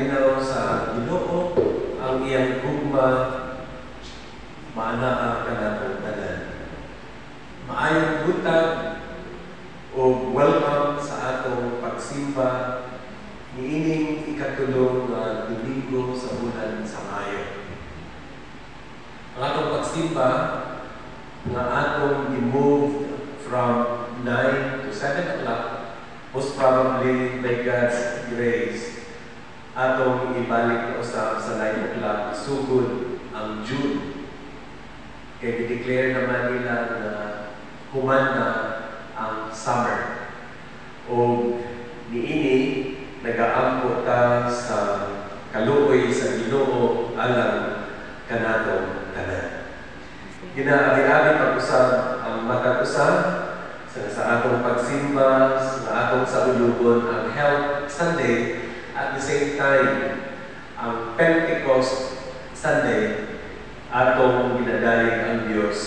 paglinaw sa Ginoo ang iyang gugma maanaa kanatong tanan. Maayong butag o welcome sa atong pagsimba niining ikatulong nga Domingo sa bulan sa Mayo. Ang atong pagsimba nga atong i-move from 9 to 7 o'clock, most probably by God's grace, atong ibalik na usap sa 9 o'clock, sugod ang June. Kaya i-declare naman nila na human na ang summer. O niini, nag-aampo ta sa kaluoy sa Ginoo alang kanatong tanan. Ginaabi-abi pag-usab ang matag-usab sa atong pagsimba, sa atong sa ulugon ang Health Sunday, at the same time ang Pentecost Sunday, atong ginadalig ang Diyos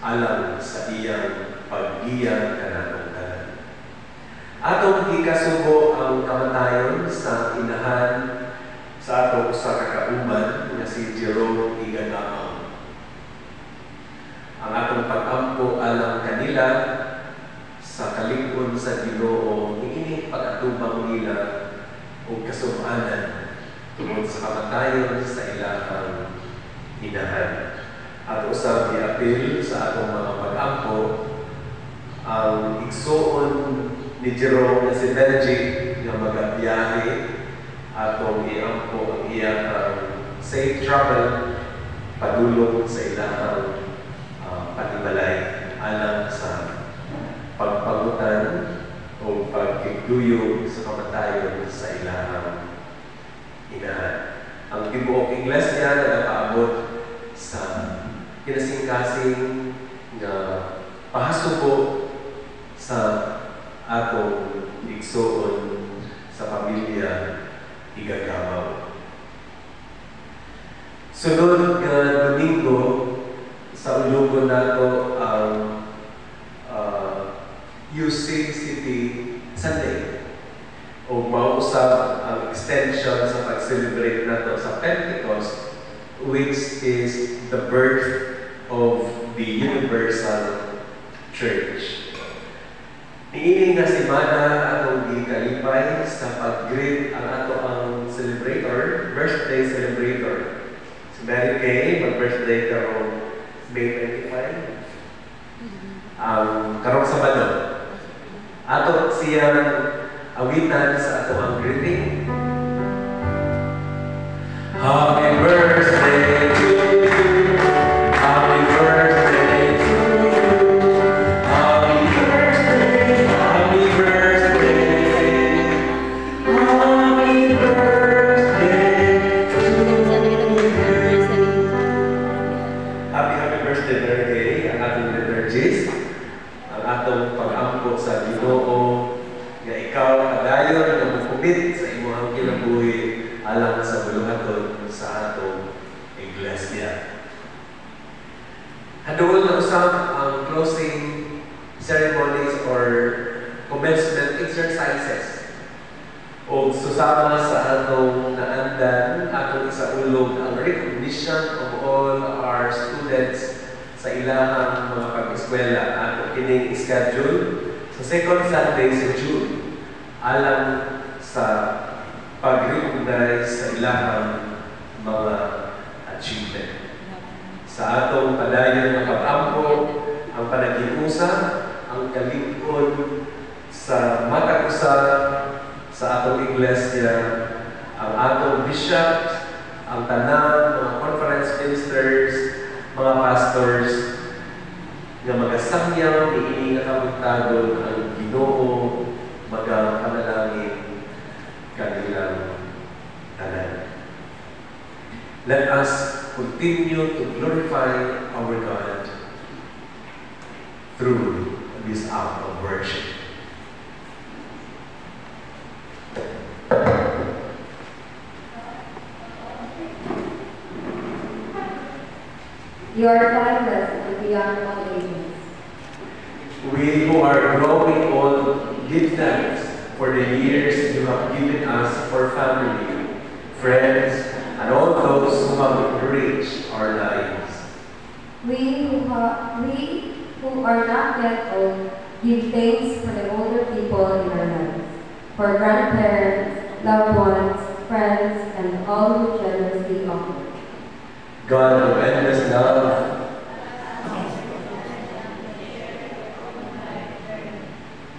alang sa iyang paggiya kanatong tanan. Atong gikasugo ang kamatayon sa inahan sa atong usa ka kauban nga si Jerome Iganao. Ang atong pag-ampo alang kanila sa kalig-on sa Ginoo niini pag-atubang nila o kasubaanan tungod sa kamatayon sa ilahang inahan. At usab i-apil sa atong mga pag-ampo ang igsuon ni Jerome na si Benji nga magabiyahe atong i-ampo ang iyang safe travel padulong sa ilahang panimalay alang sa pagpagutan o pagkigduyog sa kamatayon sa ilahang inahan. Ang tibuok Iglesia na nakaabot sa kinasingkasing na pahasubo sa atong igsuon sa pamilya Igagabaw. Sunod nga Domingo sa ulugon nato ang UC City Sunday o mausap ang extension sa pag-celebrate nato sa Pentecost, which is the birth of the Universal Church. Niining nga semana atong gikalipay sa pag-greet ang ato ang celebrator, birthday celebrator. Si Mary Kay, mag-birthday karong May 25. Karong Sabado. Ato siyang awitan sa ato ang greeting. Happy birthday to you. Happy birthday to you. Happy birthday, happy birthday. Happy birthday to you. Happy birthday, birthday, ang ating liturgist, ang atong pag-ampo sa Ginoo nga ikaw kadayon nga mukubit sa imong kinabuhi alang sa buluhaton sa atong iglesia. Hadungol na usab ang closing ceremonies or commencement exercises. O susama sa atong naandan, atong isaulog ang recognition of all our students sa ilahang mga pag-eskwela. Atong kining schedule sa second Sunday sa June alang sa pag-recognize sa ilahang mga achievement. Sa atong padayon na pag-ampo, ang panagiusa, ang kalig-on sa matag-usab sa atong iglesia, ang atong bishop, ang tanang mga conference ministers, mga pastors, nga magasamyaw niini nga kabutagon ang Ginoo magapanalangin kanilang tanan. Let us continue to glorify our God through this act of worship. You are timeless and beyond all ages. We who are growing old give thanks for the years you have given us for family, friends, and all those who have enriched our lives. We who are not yet old, give thanks for the older people in our lives, for grandparents, loved ones, friends, and all who generously offer. God of endless love,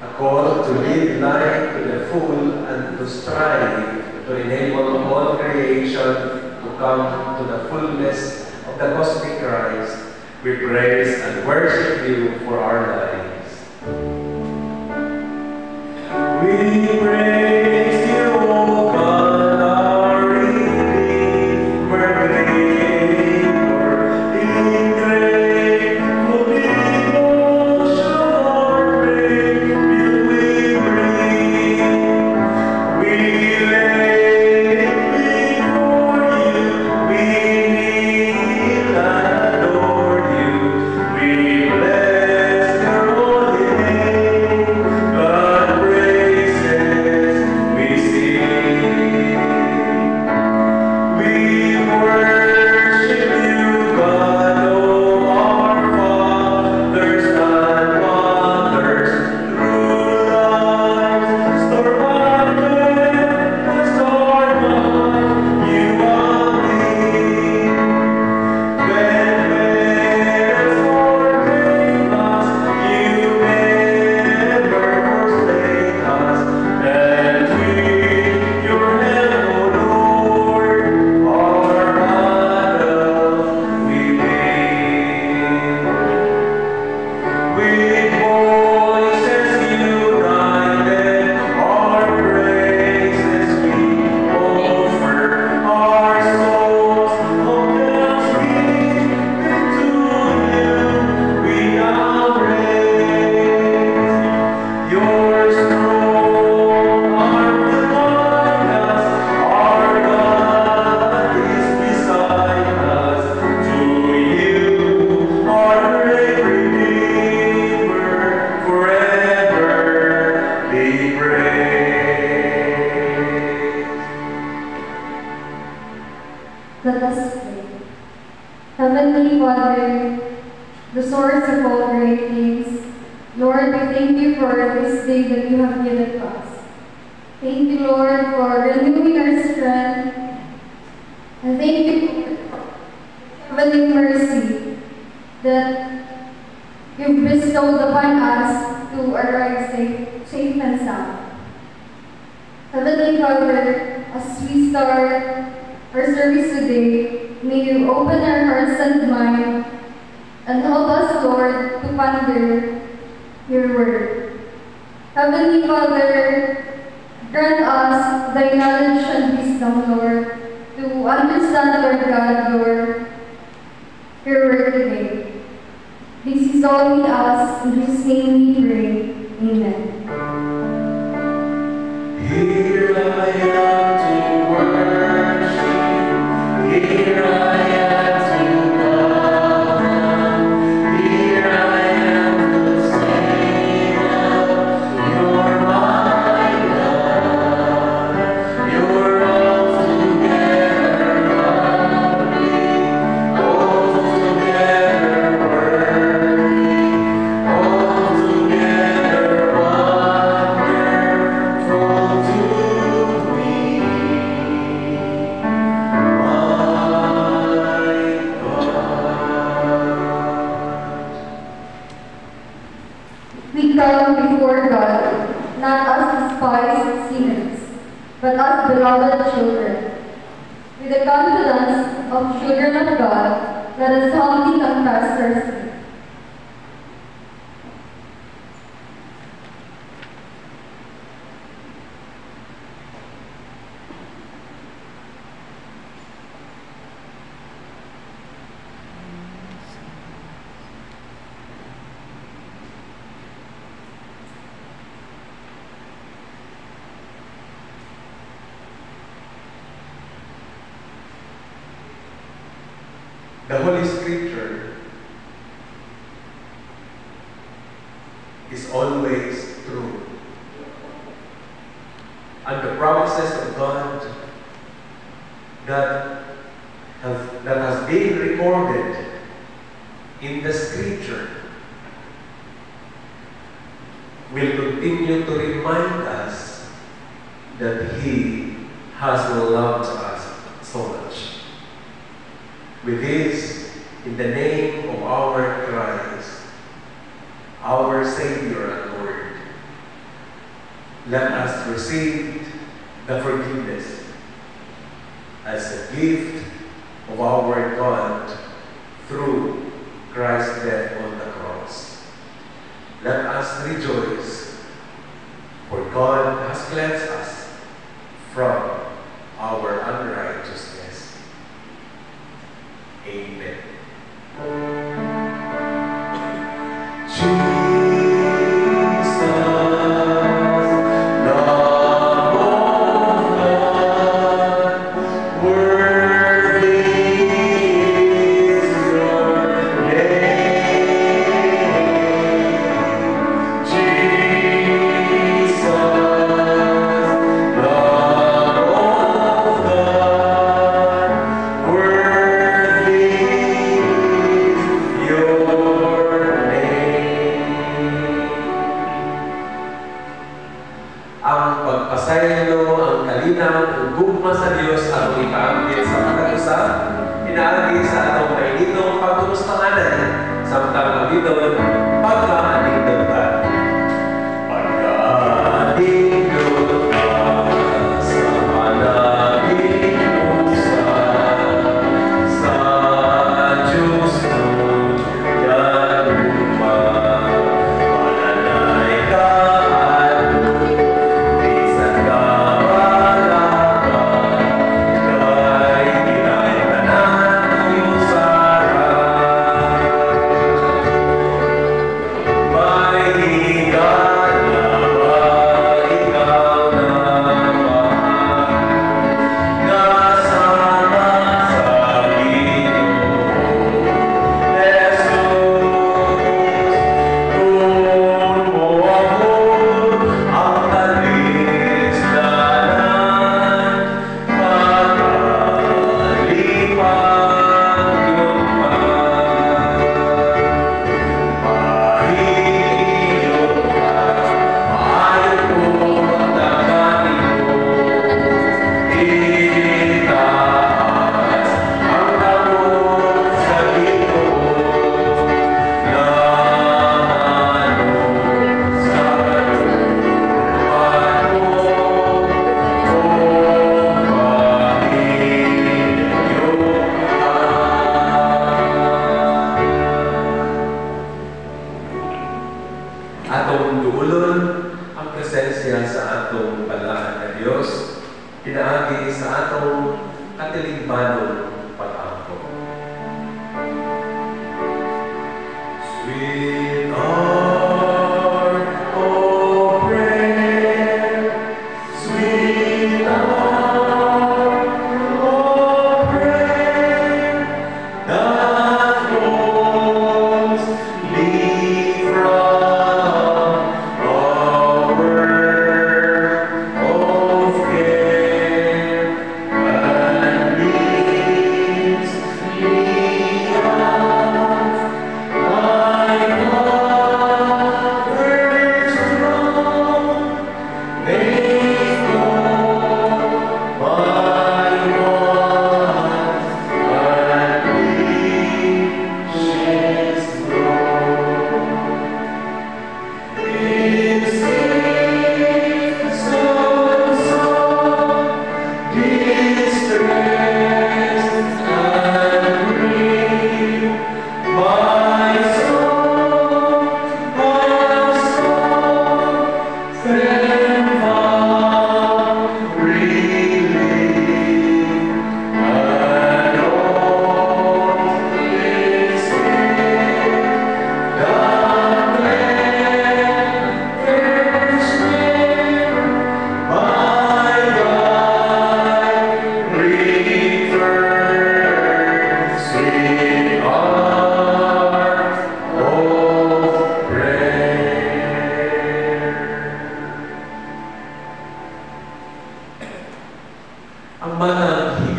a call to live life to the full and to strive to enable all creation to come to the fullness of the cosmic Christ. We praise and worship you for our lives. We praise you, O God, our Redeemer, Creator, in grateful devotion our praise we bring. We lay it before you, we kneel and adore you. We bless your holy name, God praises we sing. We worship you, God, O our fathers and mothers, through life's storm and storm of you are me. When parents forsake us, you never forsake us, and we, your help, O Lord, our model we make. With voices united, our praises we offer, our souls of thanksgiving to you we now raise. Your strong arm will guide us, our God is beside us. To you, our great Redeemer, forever be praised. Let us pray. Heavenly Father, the source of all great things, Lord, we thank you for this day that you have given us. Thank you, Lord, for renewing our strength. And thank you for heavenly mercy that you've bestowed upon us to arrive safe and sound. Heavenly Father, as we start our service today, may you open our hearts and mind and help us, Lord, to ponder your word. Heavenly Father, grant us thy knowledge and wisdom, Lord, to understand, Lord God, your word today. This is all we ask, in whose name we pray. Amen. Here I am to worship, here I am to bow, here I am to sing of you're my God, you're altogether lovely, altogether worthy, altogether wonderful to me, my God. We come before God, not as despised sinners, but as beloved children. With the confidence of children of God, let us humbly confess our sin. The Holy Scripture is always true. And the promises of God that has been recorded in the Scripture will continue to remind us that He has loved us so much. With this, in the name of our Christ, our Savior and Lord, let us receive the forgiveness as a gift of our God through Christ's death on the cross. Let us rejoice, for God has cleansed us from our unrighteousness. Amen.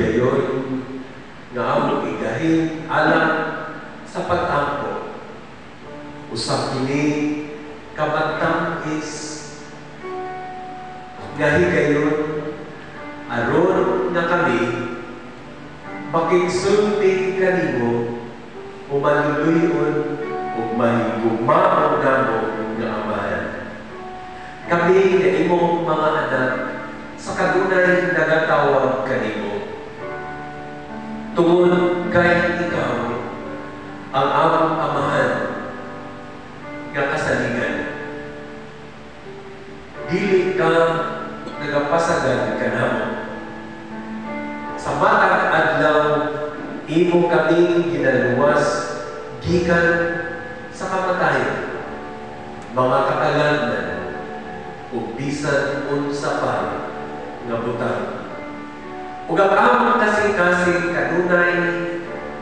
higayon nga among igahin alang sa pag-ampo. Usab kini kabatam-is nga higayon aron nga kami makigsulti kanimo o maluluyon o mahigugmaon namo nga amahan. Kami nga imong mga anak sa kadunay nagatawag kanimo. Tungod kay ikaw ang among amahan nga kasalingan. Dili ka nagapasagad kanamo. Sa matag adlaw imo kami ginaluwas gikan sa kamatayon, mga katalagnan ug bisan unsa pa nga butang. Ug ang among kasing-kasing kanunay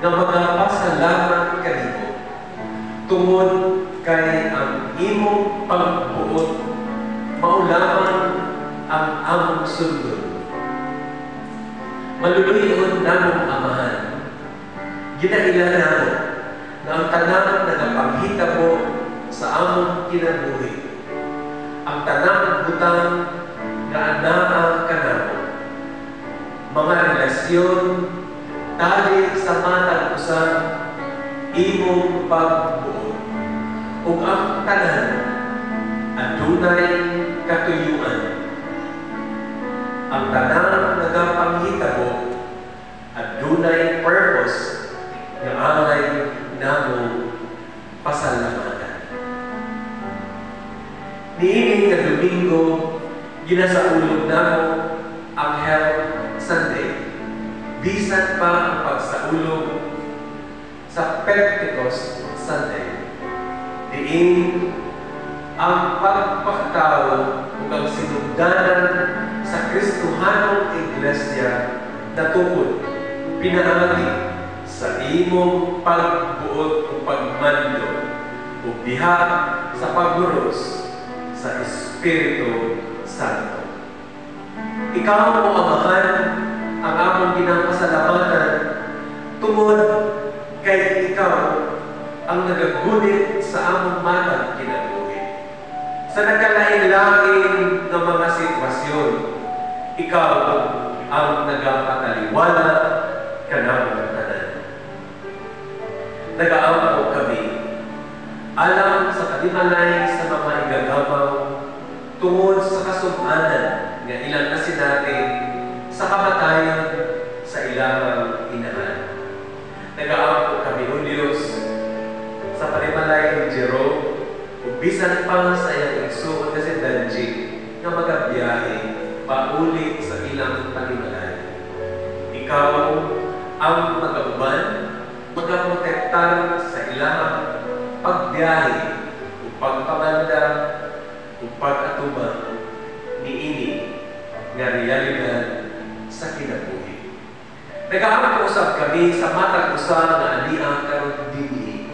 nga magapasalamat kanimo tungod kay ang imong pagbuot maulaman ang among sundon. Maluluyon namong amahan, ginailan namo na ang tanang nagapanghitabo sa among kinabuhi, ang tanang butang nga anaa kanamo, mga relasyon tali sa matag usa imong pagbuot, ug ang tanan adunay katuyuan. Ang tanang nagapanghitabo adunay purpose nga alay namo pasalamatan. Niini nga Domingo ginasaulog namo ang Health Sunday. Bisan pa ang pagsaulog sa Pentecost Sunday. Diin ang pagpakatao ug ang sinugdanan sa Kristohanong Iglesia na tungkol pinaamati sa imong pagbuot o pagmando o diha sa pagluros sa Espiritu Santo. Ikaw o amahan ang among ginapasalamatan tungod kay ikaw ang nagagunit sa among matag kinabuhi. Sa nagkalain-lain ng mga sitwasyon, ikaw ang nagapataliwala kanamong tanan. Nag-aampo kami alam sa kalimalay sa mga igagabaw tungod sa kasumaanan nga ilang natin sa kamatayon sa ilang inahan. Nag-aampo kami o Diyos sa kalimalay ni Jerome ug bisan pa sa iyang igsuon na si Danji nga magabiyahe paulit sa ilang panimalay. Ikaw ang mag-auban, magaprotektar sa ilang pagbiyahe o pagpamanda o pag-atubang niini nga realidad sa kinabuhi. Nag-aampo-usab kami sa matag usa nga aniang karon dinhi.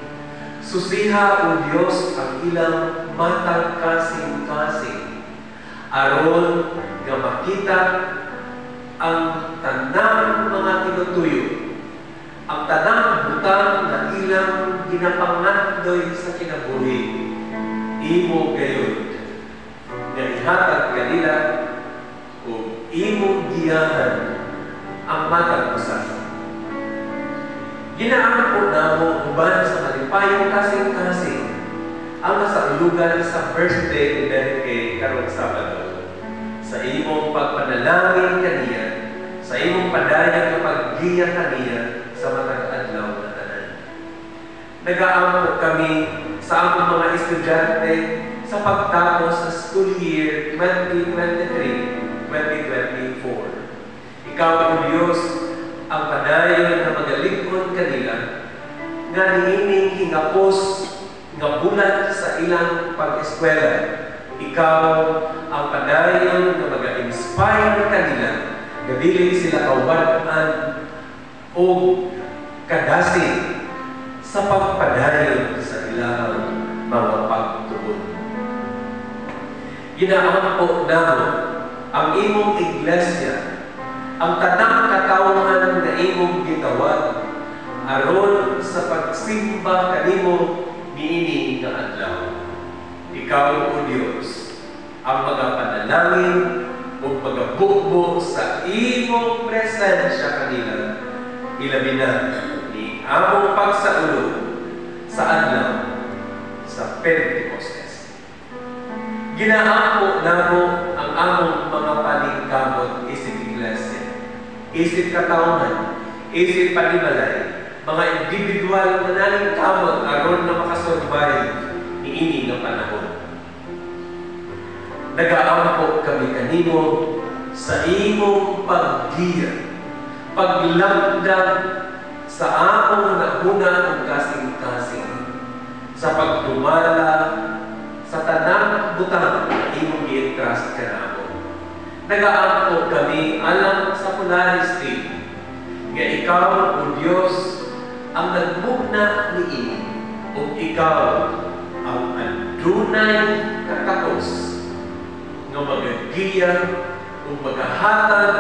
Susiha o Dios ang ilang matag kasing-kasing aron nga makita ang tanang mga tinutuyo, ang tanang butang na ilang ginapangandoy sa kinabuhi. Imo gayon nga ihatag kanila o imong giyahan ang matag usa. Ginaampo namo uban sa malipayong kasing-kasing ang nasaulugan sa birthday ni Derek karong Sabado. Sa imong pagpanalangin kaniya, sa imong padayang paggiya kaniya sa matag adlaw na tanan. Nag-aampo kami sa among mga estudyante sa pagtapos sa school year 2023-2024. Ikaw ang Diyos ang padayon na magalikon kanila nga niining hingapos nga bulan sa ilang pag-eskwela. Ikaw ang padayon na mag-inspire kanila na dili sila kawalan o kadasi sa pagpadayon sa ilang mga pagtuon. Ginaampo namo ang imong iglesia ang tanang katawhan na imong gitawag aron sa pagsimba kanimo niini nga adlaw. Ikaw, O Dios, ang magapanalangin o magabukbo sa imong presensya kanila, ilabi na ni among pagsaulo sa adlaw sa Pentecostes. Ginaampo namo ang among mga paningkamot isip iglesia, isip katawhan, isip panimalay, mga individual na naningkamot aron na makasurvive niini nga panahon. Nagaampo kami kanimo sa imong paggiya, paglamdag sa among nahuna ug kasing-kasing, sa pagdumala sa tanang butang na imong gi-entrust kanamo. Nagaampo kami alang sa Polaris Team nga ikaw, O Dios, ang nagmugna niini ug ikaw ang adunay katakos nga magagiya ug magahatag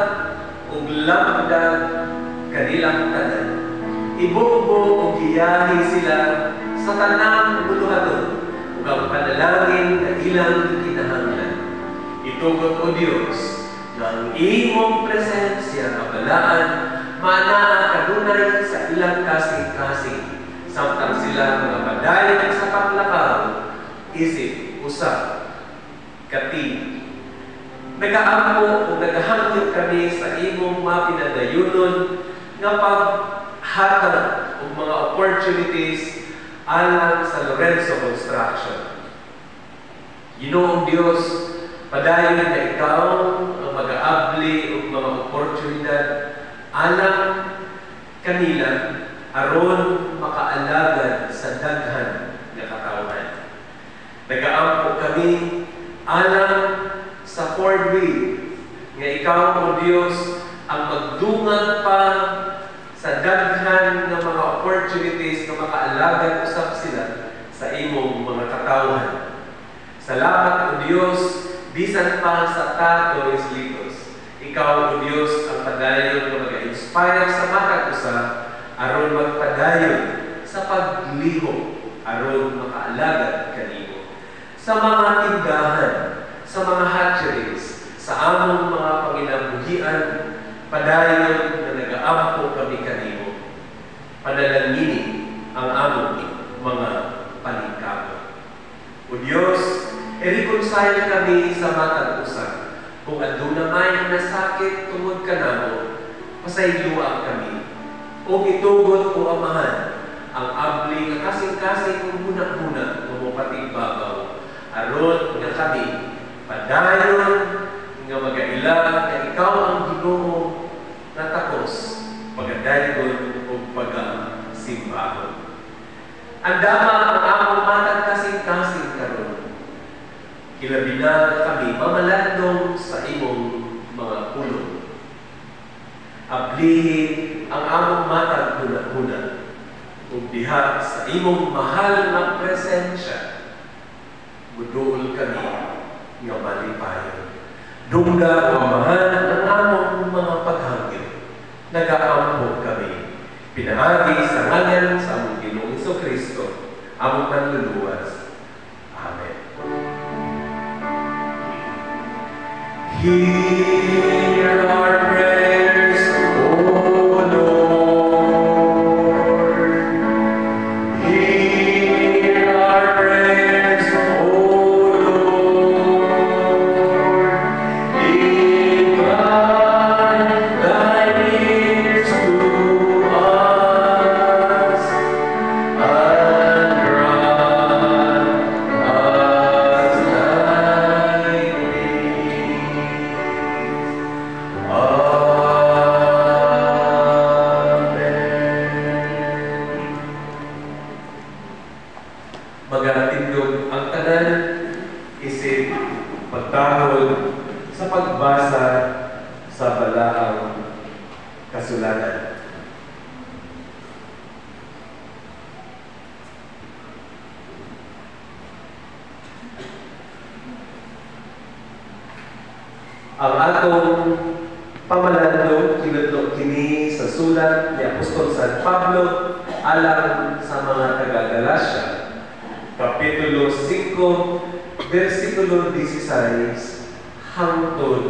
ug lamdag kanilang tanan. Ibugbo ug giyahi sila sa tanang buluhaton ug ang panalangin nga ilang kinahanglan. Itugot, O Dios, nga ang imong presensya nga balaan mana kadunay sa ilang kasing-kasing samtang sila mga padayon sa paglakaw isip usap kati. Nagaampo o nagahangyo kami sa imong mga pinadayunon nga paghatag o mga opportunities alang sa Lorenzo Construction. Ginoong Dios, padayon na ikaw ang mag-aabli o mga oportunidad alang kanila aron makaalagad sa daghan nga katawhan. Nagaampo kami alang sa Ford Way nga ikaw, O Dios, ang magdungag pa sa daghan ng mga opportunities na makaalagad usab sila sa imong mga katawhan. Salamat, O Dios, bisan pa sa tatoys litos. Ikaw, O Dios, ang padayon na mag-inspire sa matag usa aron magpadayon sa pagliho aron makaalagad kanimo. Sa mga tindahan, sa mga hatcheries, sa among mga panginabuhian, padayon na nagaampo kami kanimo. Panalangini ang among mga paningkamot. O Dios, i-reconcile kami sa matag usa. Kung aduna may nasakit tungod kanamo, pasayloa kami. O itugot o amahan ang abli nga kasing-kasing kung muna-muna mapatigbabaw aron nga kami padayon nga magailang nga ikaw ang Ginoo nga takos pagadayon o pagasimbahon. Andama ang among matag kasing-kasing karon. Kilabi na kami mamalandong sa imong mga pulong. Ablihin ang among matag huna-huna ug diha sa imong mahal na presensya muduol kami nga malipayon. Dungga o mahal ang among mga paghangyo. Nagaampo kami. Pinaagi sa ngalan sa among Ginoong Kristo, among manluluwas. Amen. Hear our prayers, O Lord. Hear our prayers, O Lord. Incline thine ears to us, and grant us thy magatindog ang tanan, isip, pagtahol sa pagbasa sa balaang kasulatan. Ang atong pamalandong sulat ni Apostol San Pablo alang sa mga taga-Galacia, Kapitulo 5, versikulo 16 hangtod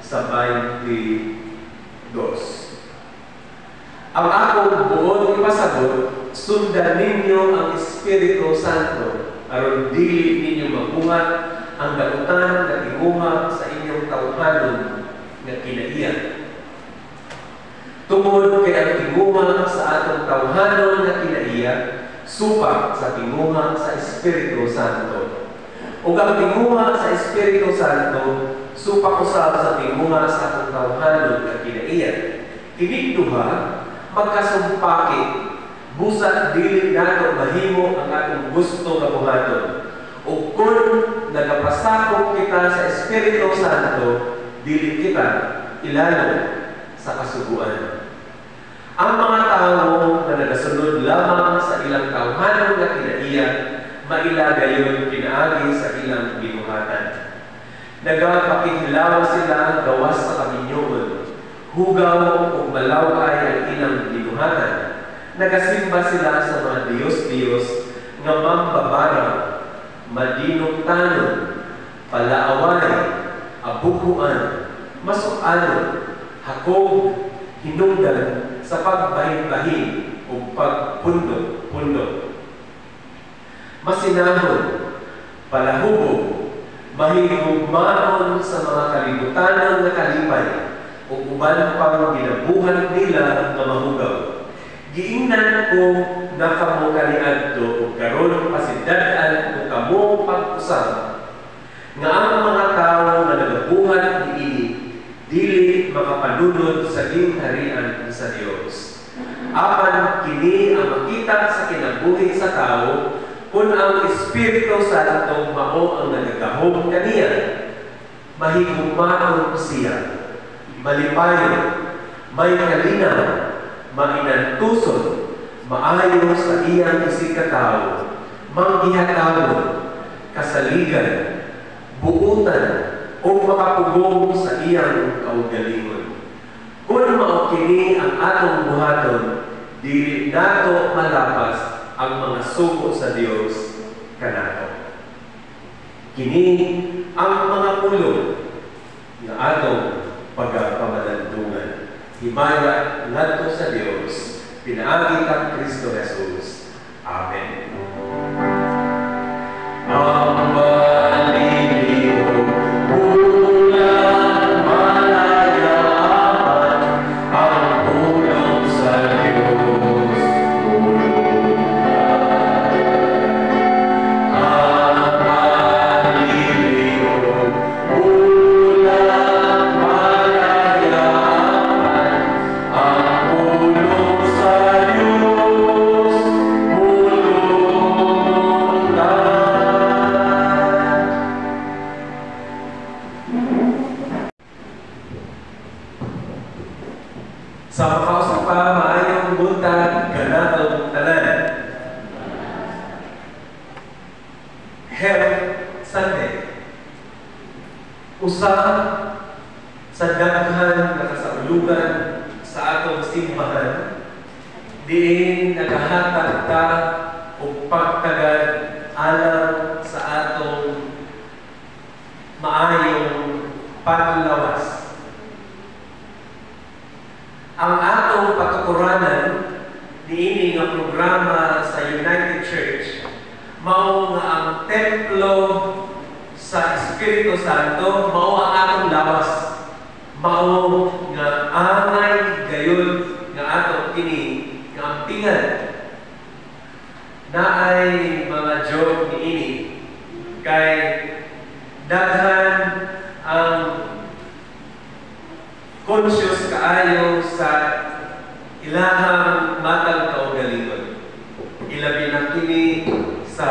sa 22. Ang akong buod ipasagot, sundan ninyo ang Espiritu Santo, aron dili ninyo mabuhat ang daotan na tingumag sa inyong tawhanon nga kinaiya. Tungod kay ang tingumag sa atong tawhanon nga kinaiya, supak sa tingumag sa Espiritu Santo. Ug ang tingumag sa Espiritu Santo, supak usab sa tingumag sa atong tawhanon nga kinaiya. Kining duha magkasumpaki, busa dili nato mahimo ang atong gusto nga buhaton. Ug kung nagapasakop kita sa Espiritu Santo, dili kita ilalo sa kasuguan. Ang mga tao na nagasunod lamang sa ilang tawhanon nga kinaiya, mailagayon pinaagi sa ilang gibuhatan. Nagapakihilaw sila gawas sa kaminyoon, hugaw o malaway ang ilang gibuhatan. Nagasimba sila sa mga Diyos-Diyos nga mambabarang, madinong-tanon, palaaway, abukuan, masukanon, hakog, hinungdan sa pagbahin-bahin o pagpundok-pundok. Masinahon, palahubog, mahigugmaon sa mga kalibutan na kalipay o uban pang ginabuhan nila na mahugaw. Giingnan ko na kamo kaniadto o karon pasidad-an o kamo pag-usab nga ang mga tao na nagabuhat niini dili makapanunod sa gingharian sa Dios. Apan kini ang makita sa kinabuhi sa tao kung ang Espiritu Santo mao ang nagagahom kaniya. Mahigugmaon siya, malipayon, may kalinaw, mainantuson, maayo sa iyang isikataw, manggihatawon, kasaligan, buutan, o makapugong sa iyang kaugalingon. Kung mao kini ang atong buhaton, dili nato malapas ang mga sugo sa Dios kanato. Kini ang mga pulong na atong pagpamalandungan. Himaya ngadto sa Dios, pinaagi kang Kristo Jesus. Amen. Sa makausap pa, maayong buntag, ganatong tanan. Health Sunday. Usa sa daghan na kasaulugan sa atong simbahan, diin nagahatag ta o pagtagad alang sa atong maayong paglawas. Ang atong patukuranan niini nga programa sa United Church mao nga ang templo sa Espiritu Santo, mao ang atong lawas, mao nga angay gayon nga atong kini nga ampingan. Naay mga joke niini kay daghan ang conscious kaayo sa ilahang matag kaugalingon. Ilabi na kini sa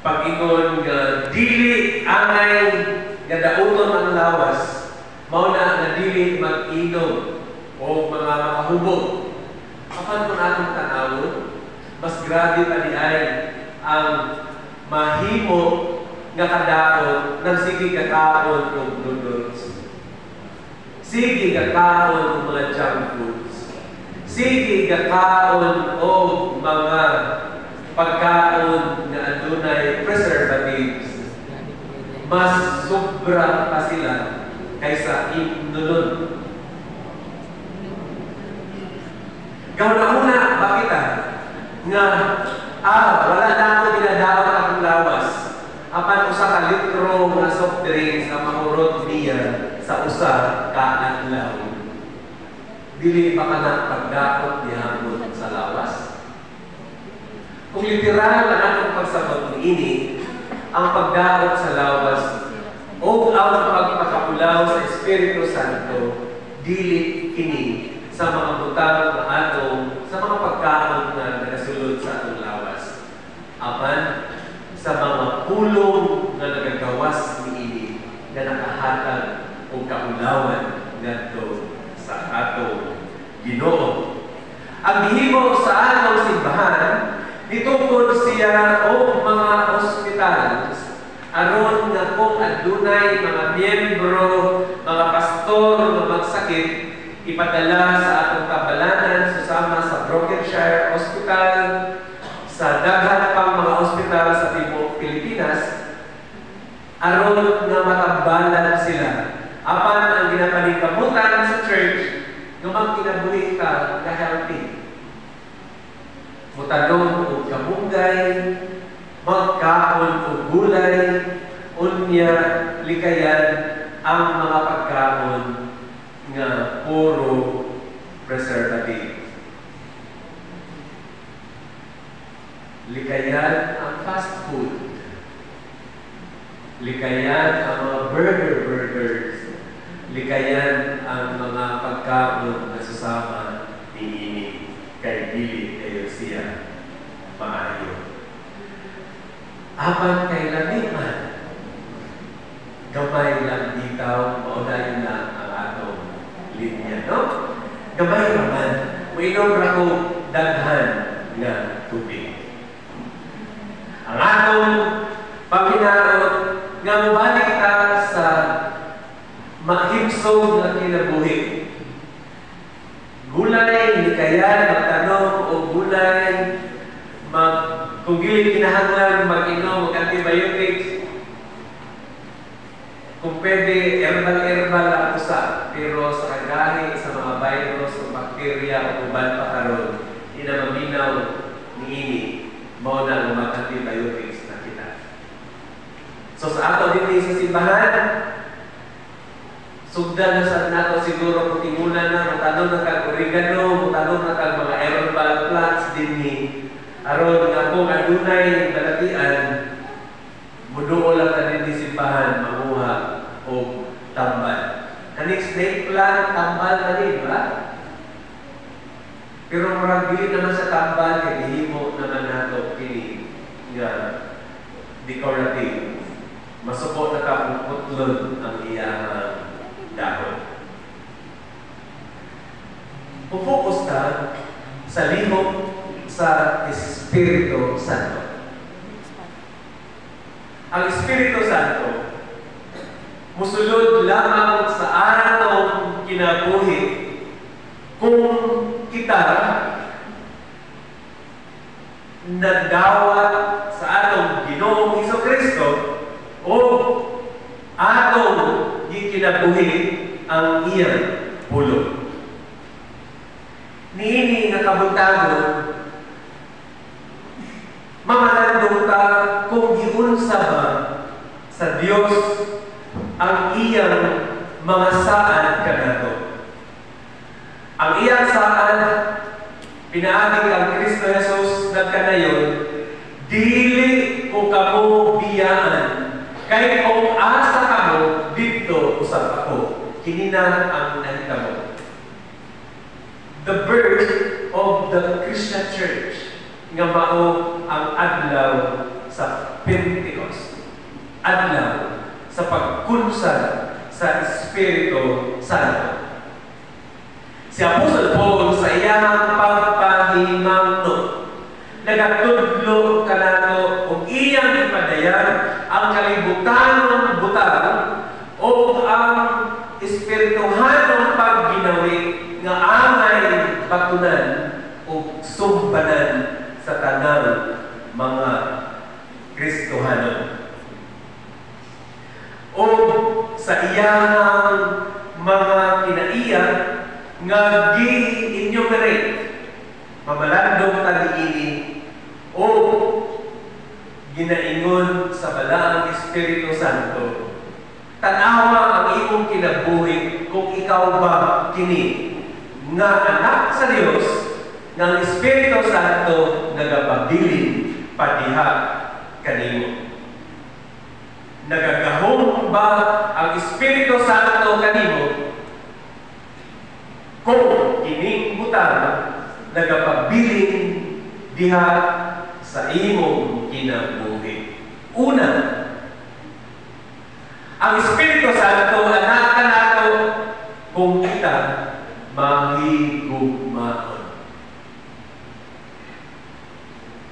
pag-ingon nga dili angay nga dauton ang lawas, mao na nga dili mag-inom o mga makahubog. Apan kung atong tanawon, mas grabe pa ni ay ang mahimo nga kadaot ng sige kakaon ug noodles. Sige kakaon og mga junk foods. Sige kakaon og mga pagkaon nga adunay preservatives. Mas sobra pa sila kaysa imnulon. Kauna-una, bakit nga wala na ako ginadawat akong lawas. Apan usa ka litro nga soft drinks ang mahurot niya sa usa ka adlaw. Dili ba ka na pagdakot nihapon sa lawas? Kung literal na atong pagsabot niini, ang pagdakot sa lawas o ang pagpakapulaw sa Espiritu Santo, dili kini sa mga butang na atong, sa mga pagkaon na nagasulod sa atong lawas. Apan, sa mga pulong na nagagawas niini na nakahatag o kaulawan ngadto sa atong Ginoo. Ang gihimo sa atong simbahan nitungkol siya o mga ospitals aron nga kung adunay mga miyembro, mga pastor nga magsakit, ipadala sa atong kabalanan susama sa Brokenshire Hospital, sa daghan pang mga ospital sa tibuok Pilipinas, aron nga matambalan sila. Apan ang ginapaningkamutan sa church nga magkinabuhi ka na healthy. Mutanong o kamunggay, magkaon o gulay, unya likayan ang mga pagkaon nga puro preservative. Likayan ang fast food. Likayan ang mga burgers. Likayan ang mga pagkaon na susama niini kay dili kayo siya maayo. Apan kay lamiman, gamay lang bitaw, maunahin na ang atong linya, no? Gamay naman, mainom ra ko daghan nga tubig. Ang atong panghinarot nga mubalik kita sa mahimsog na kinabuhi. Gulay, likayan, magtanong o gulay, kung gili kinahanglan, mag-inom, mag-antibiotics. Kung pwede, herbal ang usa. Pero sa kagahi, sa mga virus o bakterya o uban pa karon, inamaminaw niini, mao na mag-antibiotics na kita. So sa ato din sa simbahan, sugdan na sa nato siguro kung tingunan na, mutanong na kag-oregano, mutanong na kag mga herbal plants din ni aron nga kung adunay balatian, muduol lang na din di simbahan, manguha o tambal. Kaning snake plant, tambal na din, ba? Pero marang dili naman sa tambal, kaya hihimo naman nato kini nga decorative. Masuko na kaputlon ang iyang dahon. Pupokus na sa lihok sa Espiritu Santo. Ang Espiritu Santo musulod lamang sa atong kinabuhi kung kita nagdawat sa atong Ginoong Hesukristo o atong gikinabuhi ang iyang pulong. Niini nga kabutagon, mamalandong ka kung giunsa ba sa Dios ang iyang mga saan kanato. Ang iyang saan, pinaaging ang Kristo Jesus nagkanayon, dili ko kamo biyaan, kay kung asa kamo, dito usap ako. Kinina ang nahitabo. The birth of the Christian Church nga mao ang adlaw sa Pentecost. Adlaw sa pagkunsad sa Espiritu Santo. Si Apostol Paul sa iyang pagpahimangno nagatudlo kanato og iyang ipadayan ang kalibutanong butang o ang espirituhanong angay batunan o sumbanan sa tanang mga Kristohano. O sa iyang mga kinaiya nga gi-enumerate mamalandong taliini o ginaingon sa balaang Espiritu Santo. Tanawa ang imong kinabuhi kung ikaw ba kini nga anak sa Dios ng Espiritu Santo nagapabilin padiha kanimo. Nagagahom ba ang Espiritu Santo kanimo kung kining butang nagapabilin diha sa imong kinabuhi? Una, ang Espiritu Santo anak nato kung kita mahigugmaon.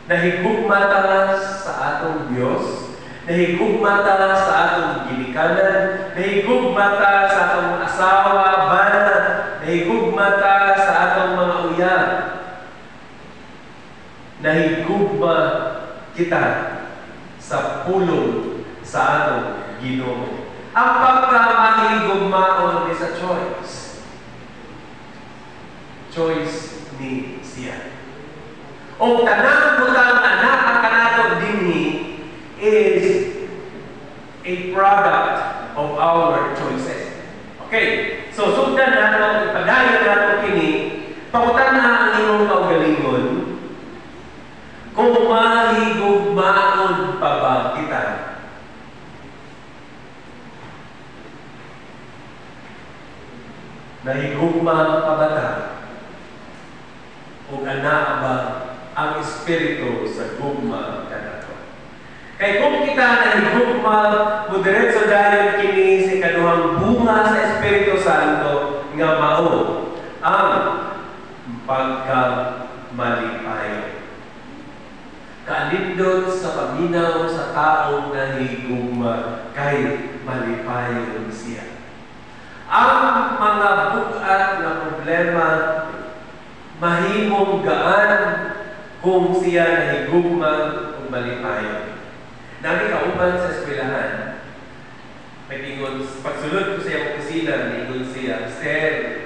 Nahigugma ta sa atong Dios, nahigugma ta sa atong ginikanan, nahigugma ta sa atong asawa, bana, nahigugma ta sa atong mga uyab. Nahigugma kita sa pulong sa atong Ginoo. Ang pagkamahigugmaon is a choice. Choice ni siya. O tanang butang anak ang kanato dinhi is a product of our choices. Okay, so sundan nato, ipadayon nato kini, pangutan na ang imong kaugalingon, kung mahigugmaon pa ba kita? Nahigugma pa ba ta? O ana ba ang Espiritu sa gugma kanato? Kay kung kita nahigugma, mo diretso dayon kini sa kaduhang bunga sa Espiritu Santo nga mao ang pagkamalipayon. Kaalindot sa paminaw sa taong nahigugma kay malipayon siya. Ang mga bugat na problema mahimong gaan kung siya nahigugma o malipayon. Nami kauban sa eskwelahan, may tingon, pagsulod ko siya ang kusina, ningon siya, Sir,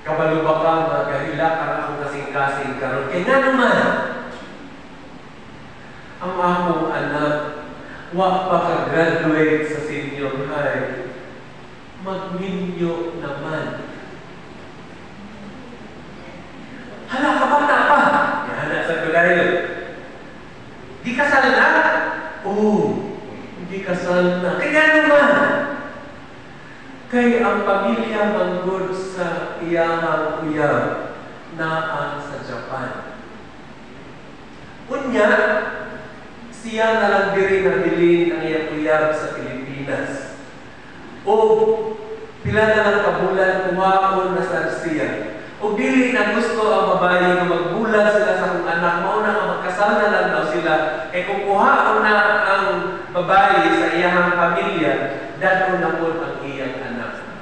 kabalo ba ka, magahila ka akong kasing-kasing karon. Kaya nga naman, ang akong anak, wa pa ka-graduate sa senior high, magminyo naman. Hala ka ba na pa? Yan, sa kulayo. Di kasal na? Oo, hindi kasal na. Kaya naman, kay ang pamilya manggod sa iyahang uyab naan sa Japan. Unya, siya na lang diri nabilin ang iyang uyab sa Pilipinas. O pila na lang kabulan kuhaon na sa siya. O dili na gusto ang babae na magbulag sila sa kong anak, mauna nga magkasal na lang daw sila. E kung kuhaon na ang babae sa iyang pamilya, dadon na po ang iyang anak.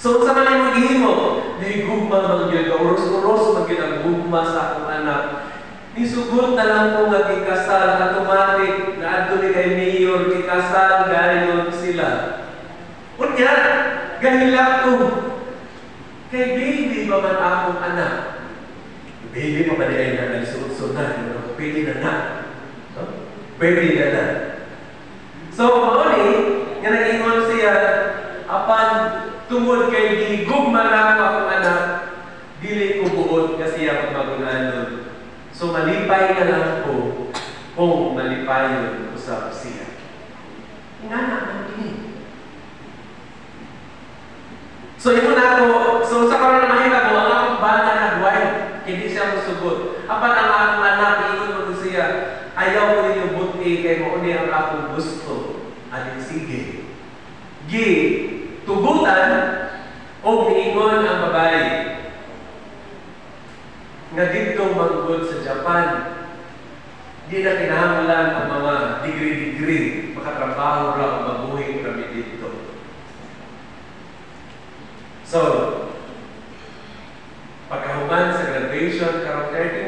So sa man yung gihimo, nahigugma magyud, uros-uros magyud ang gugma sa akong anak. Nisugot na lang ko nga gikasal, automatic na adto ni kay mayor, gikasal gayon sila. Unya, gahilak ko. Kay baby pa man akong anak. Baby pa man ay na nagsuot na. Pwede na na. Pwede na na. So, mauni, nga nag-ingon siya, apan tungod kay gigugma na akong anak, dili ko buot kasi ako magunanon. So, malipay na lang ko kung malipayon usap siya. Ingana ang ini. So, yun na ako, so sa karoon na mahita ko, ang akong bata nag-wild, hindi siya musugot. Apan ang akong anak, iyon mo siya, ayaw ko ninyo buti, kay mo ang akong gusto. Aling sige. Gi, tugutan, o niingon ang babae. Nga dito manggod sa Japan, di na kinahanglan ang mga degree-degree, makatrabaho ra o mabuhay kami dito. So, pagkahuman sa graduation, karong 31,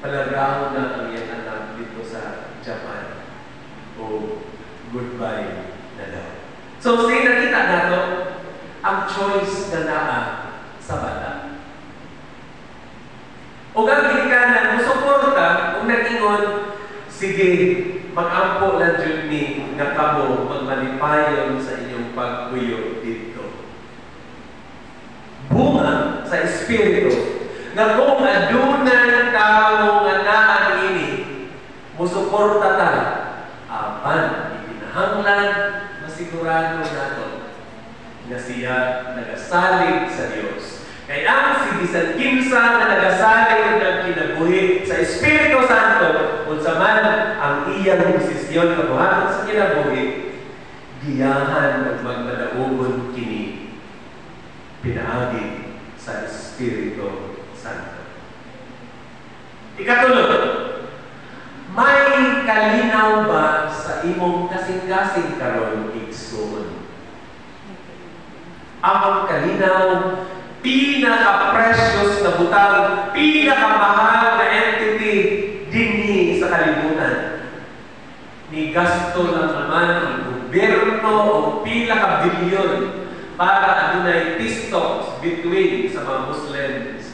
palagaw na ang iyang anak dito sa Japan. O goodbye na daw. So, say nakita nato ang choice na naa sa bata. O ang ginikanan, musuporta, kung nag-ingon, sige, mag-ampo lang dyan ni nga kamo magmalipayon sa inyong pagkuyo dito. Bunga sa Espiritu nga kung adunay tao nga naa ini, musuporta ta, apan, ipinahanglan, masigurado nato na siya nagasalig sa Diyos. Kaya ang si bisan kinsa na nagasalig ng kinabuhi sa Espiritu Santo, kung sa man ang iyang desisyon kabuhaton sa kinabuhi, giyahan ng magmadaugon kini, pinaagi sa Espiritu Santo. Ikatulog, may kalinaw ba sa imong kasing-kasing karon igsoon? Ang kalinaw, pinaka-precious na butang, pinaka-mahal na entity dinhi sa kalibutan. Ni gasto lang naman ang gobyerno o pinaka-bilyon para adunay peace talks between sa mga Muslims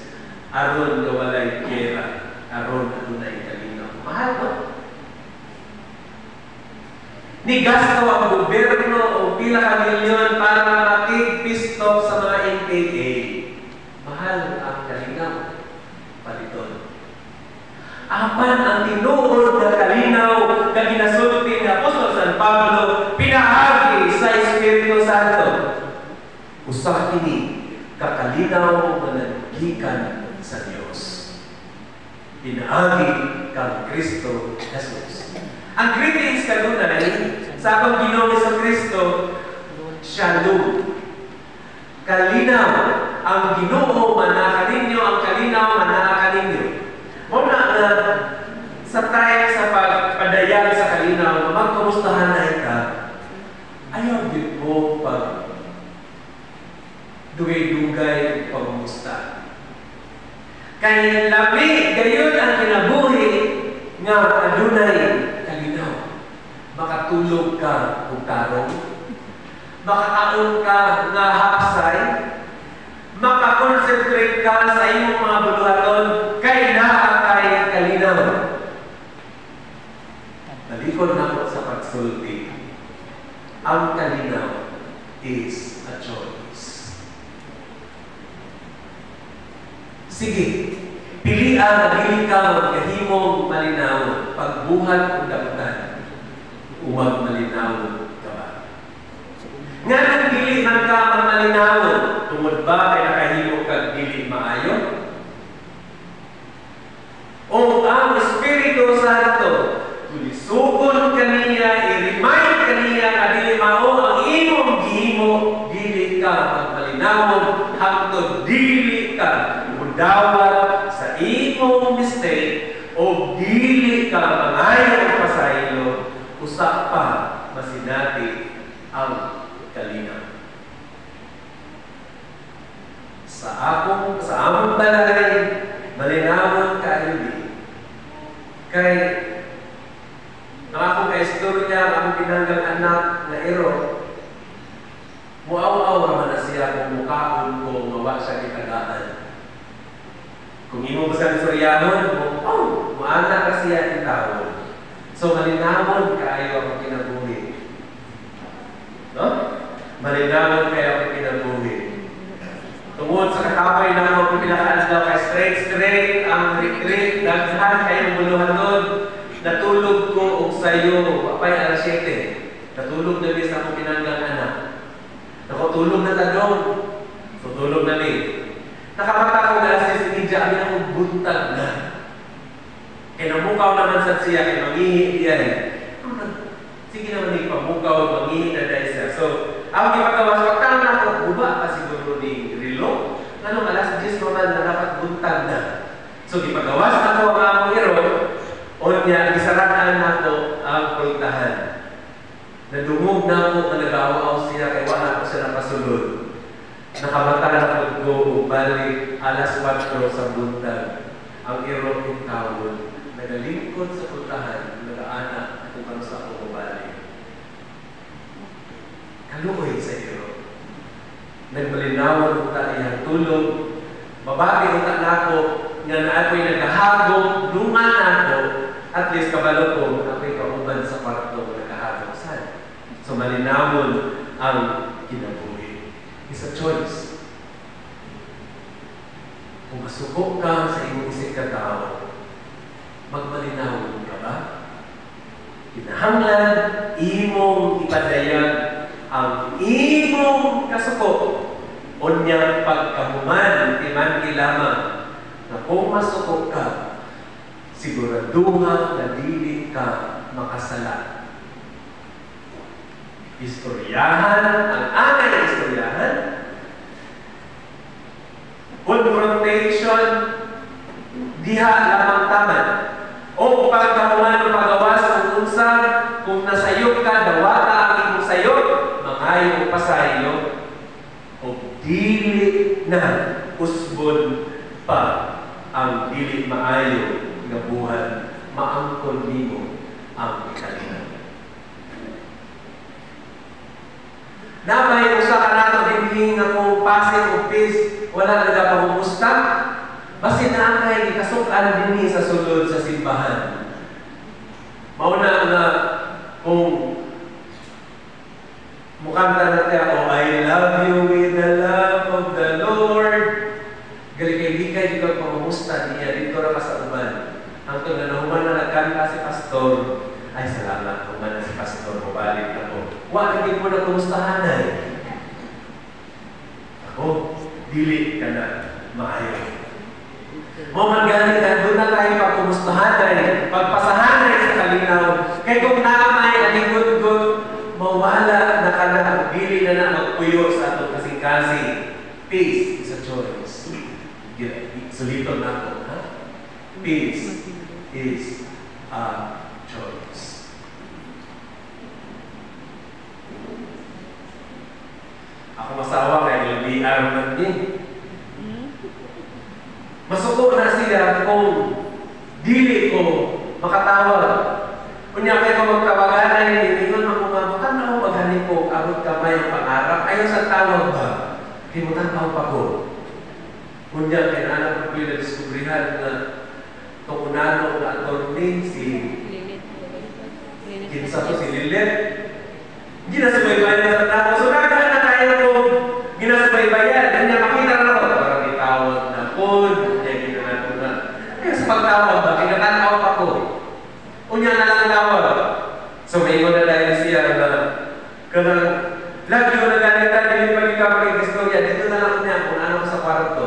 aron na walay gera, aron adunay kalinaw. Mahal ba? Ni gasto ang gobyerno o pinaka-milyon para makig-peace talk sa mga NPA. Mahal ang kalinaw. Paliton. Apan ang tinuod na kalinaw na ginasulti ni Apostol San Pablo, pinaagi sa Espiritu Santo. Usa kini kakalinaw na naggikan sa Dios. Pinaagi kang Kristo Jesus. Ang greetings kanunay sa akong Ginoong Kristo, Shalom. Kalinaw ang Ginoo manaka ninyo, ang kalinaw manaka ninyo. Muna na sa tayo sa pagpadayag sa kalinaw, magkamustahan na ka, ayaw din mo pag dugay-dugay pagmusta. Kaya labi, gayon ang kinabuhi nga adunay kalinaw. Makatulog ka kung tarong, makakaon ka nga hapsay, makakonsentrate ka sa iyong mga buluhaton, kay naakay kalinaw. Nalikod na ako sa pagsulti. Ang kalinaw is a choice. Sige, pili ang dili ka magkahimong malinaw, pagbuhat o damutan, huwag malinaw ka ba? Nga nang dili man ka malinaw, tungod ba kay nakahimo kag dili maayo? O ang Espiritu Santo, tulisugon kaniya, i-remind kaniya na dili mao ang imong gihimo, dili ka magmalinawon, hangtod dili ka mudawat sa imong mistake, o dili ka mangayo pasaylo, usa pa masinati ang kalinaw. Sa among balay, malinawon kayo di. Kay ang akong kaistorya, ang pinanggang anak na Ero, muaw-aw naman na siya kung mukhaon ko mawa siya kitagaan. Kung imo ba sa istoryahon, muana ka siya itawon. So malinawon kayo ang kinabuhi. No? Malinawon kayo ang kinabuhi. Tungod sa kakapay na ako pinakaadlaw kay straight ang retreat, daghan kayong buluhaton. Natulog ko og sayo, apay alas 7. Natulog na sa akong pinanggang anak. Nakatulog na tagong. So tulog na ni. Nakamata ko alas 10 abi akong buntag na. Kaya namukaw naman sa siya, kaya mangihi diyan. Sige naman ni pamukaw, mangihi na dahil siya. So, ang ipagawas, pagkaroon na ako, guba pa siguro ni Rilo. Anong alas 10 naman na dapat buntag na. So, ipagawas na ako ang among hero, o niya, isaraan na ako ang pultahan. Nadungog na ako, nag-aaw siya, kaya wala ko siya napasulod. Nakamata na ko balik alas 4 sa buntag. Ang iro ng tawon, nagalingkod sa putahan, nag-aana kung ano sa ako balik. Kaluoy sa iro. Nagmalinawan ko iyang tulog. Babae utak na ako, nga na ako'y nagahagog, luma na ako, at least kabalo ko, ako'y kauban sa kwarto nagahagog saan. So malinawon ang kinabuhi. It's a choice. Kung masuko ka sa imong isip ka tao, magmalinawon ka ba? Kinahanglan, imong ipadayag ang imong kasuko. Unyang pagkahuman, timan lamang na kung masuko ka, siguraduha na dili ka makasala. Istoryahan, ang angay istoryahan, confrontation, diha lamang taman. O pagkahuman ng pagawas kung unsa, kung nasayop ka, dawata ang imong sayop, mangayo pa sayo, o dili na usbon pa ang dili maayo nga buhat, maangkon nimo ang ikalimang. Namay usa ka nato dinhi nga kung pasig o peace, wala na pangumusta. Basin na kay gikasuk-an dinhi sa sulod sa simbahan. Mauna nga kung mukanta natin ako, I love you with the love of the Lord. Gali kay di kay ikaw pangumusta niya dito ra ka sa uban. Ang to na nahuman na nagkanta si pastor, ay salamat human na si pastor, mabalik ako. Wa hindi mo na kumustahan ay. Ako, dili ka na maayo. Mo man gani na doon na tayo pagkumustahan ay, pagpasahan ay sa kalinaw. Kaya kung naamay, aligod-god, mawala na ka na, dili na na magpuyo sa atong kasing-kasing. Peace is a choice. Suliton na ako, ha? Peace is a choice. Ako masawa kay LBR man din. Masuko na siya kung dili ko makatawag. Kunya kay ko magtawagan ay ingon ako nga bukan na ako maghani ko abot kamay ang pangarap. Ayaw sa tawag ba? Himutan pa ko. Kunya kay anak ko na diskubrihan na tungunano na attorney si kinsa to si Lilet. Ginasubaybayan sa tao. So nagana na tayo ko ginasubaybayan. Kanya makita na ako para itawag na pod. Sa pagtawag ba, kinatanaw ako. Unya na lang tawag. So may na dahil siya na kanang lagi ko na ganita, dili pa ikaw mag-istorya, dito na lang niya kung ano sa kwarto.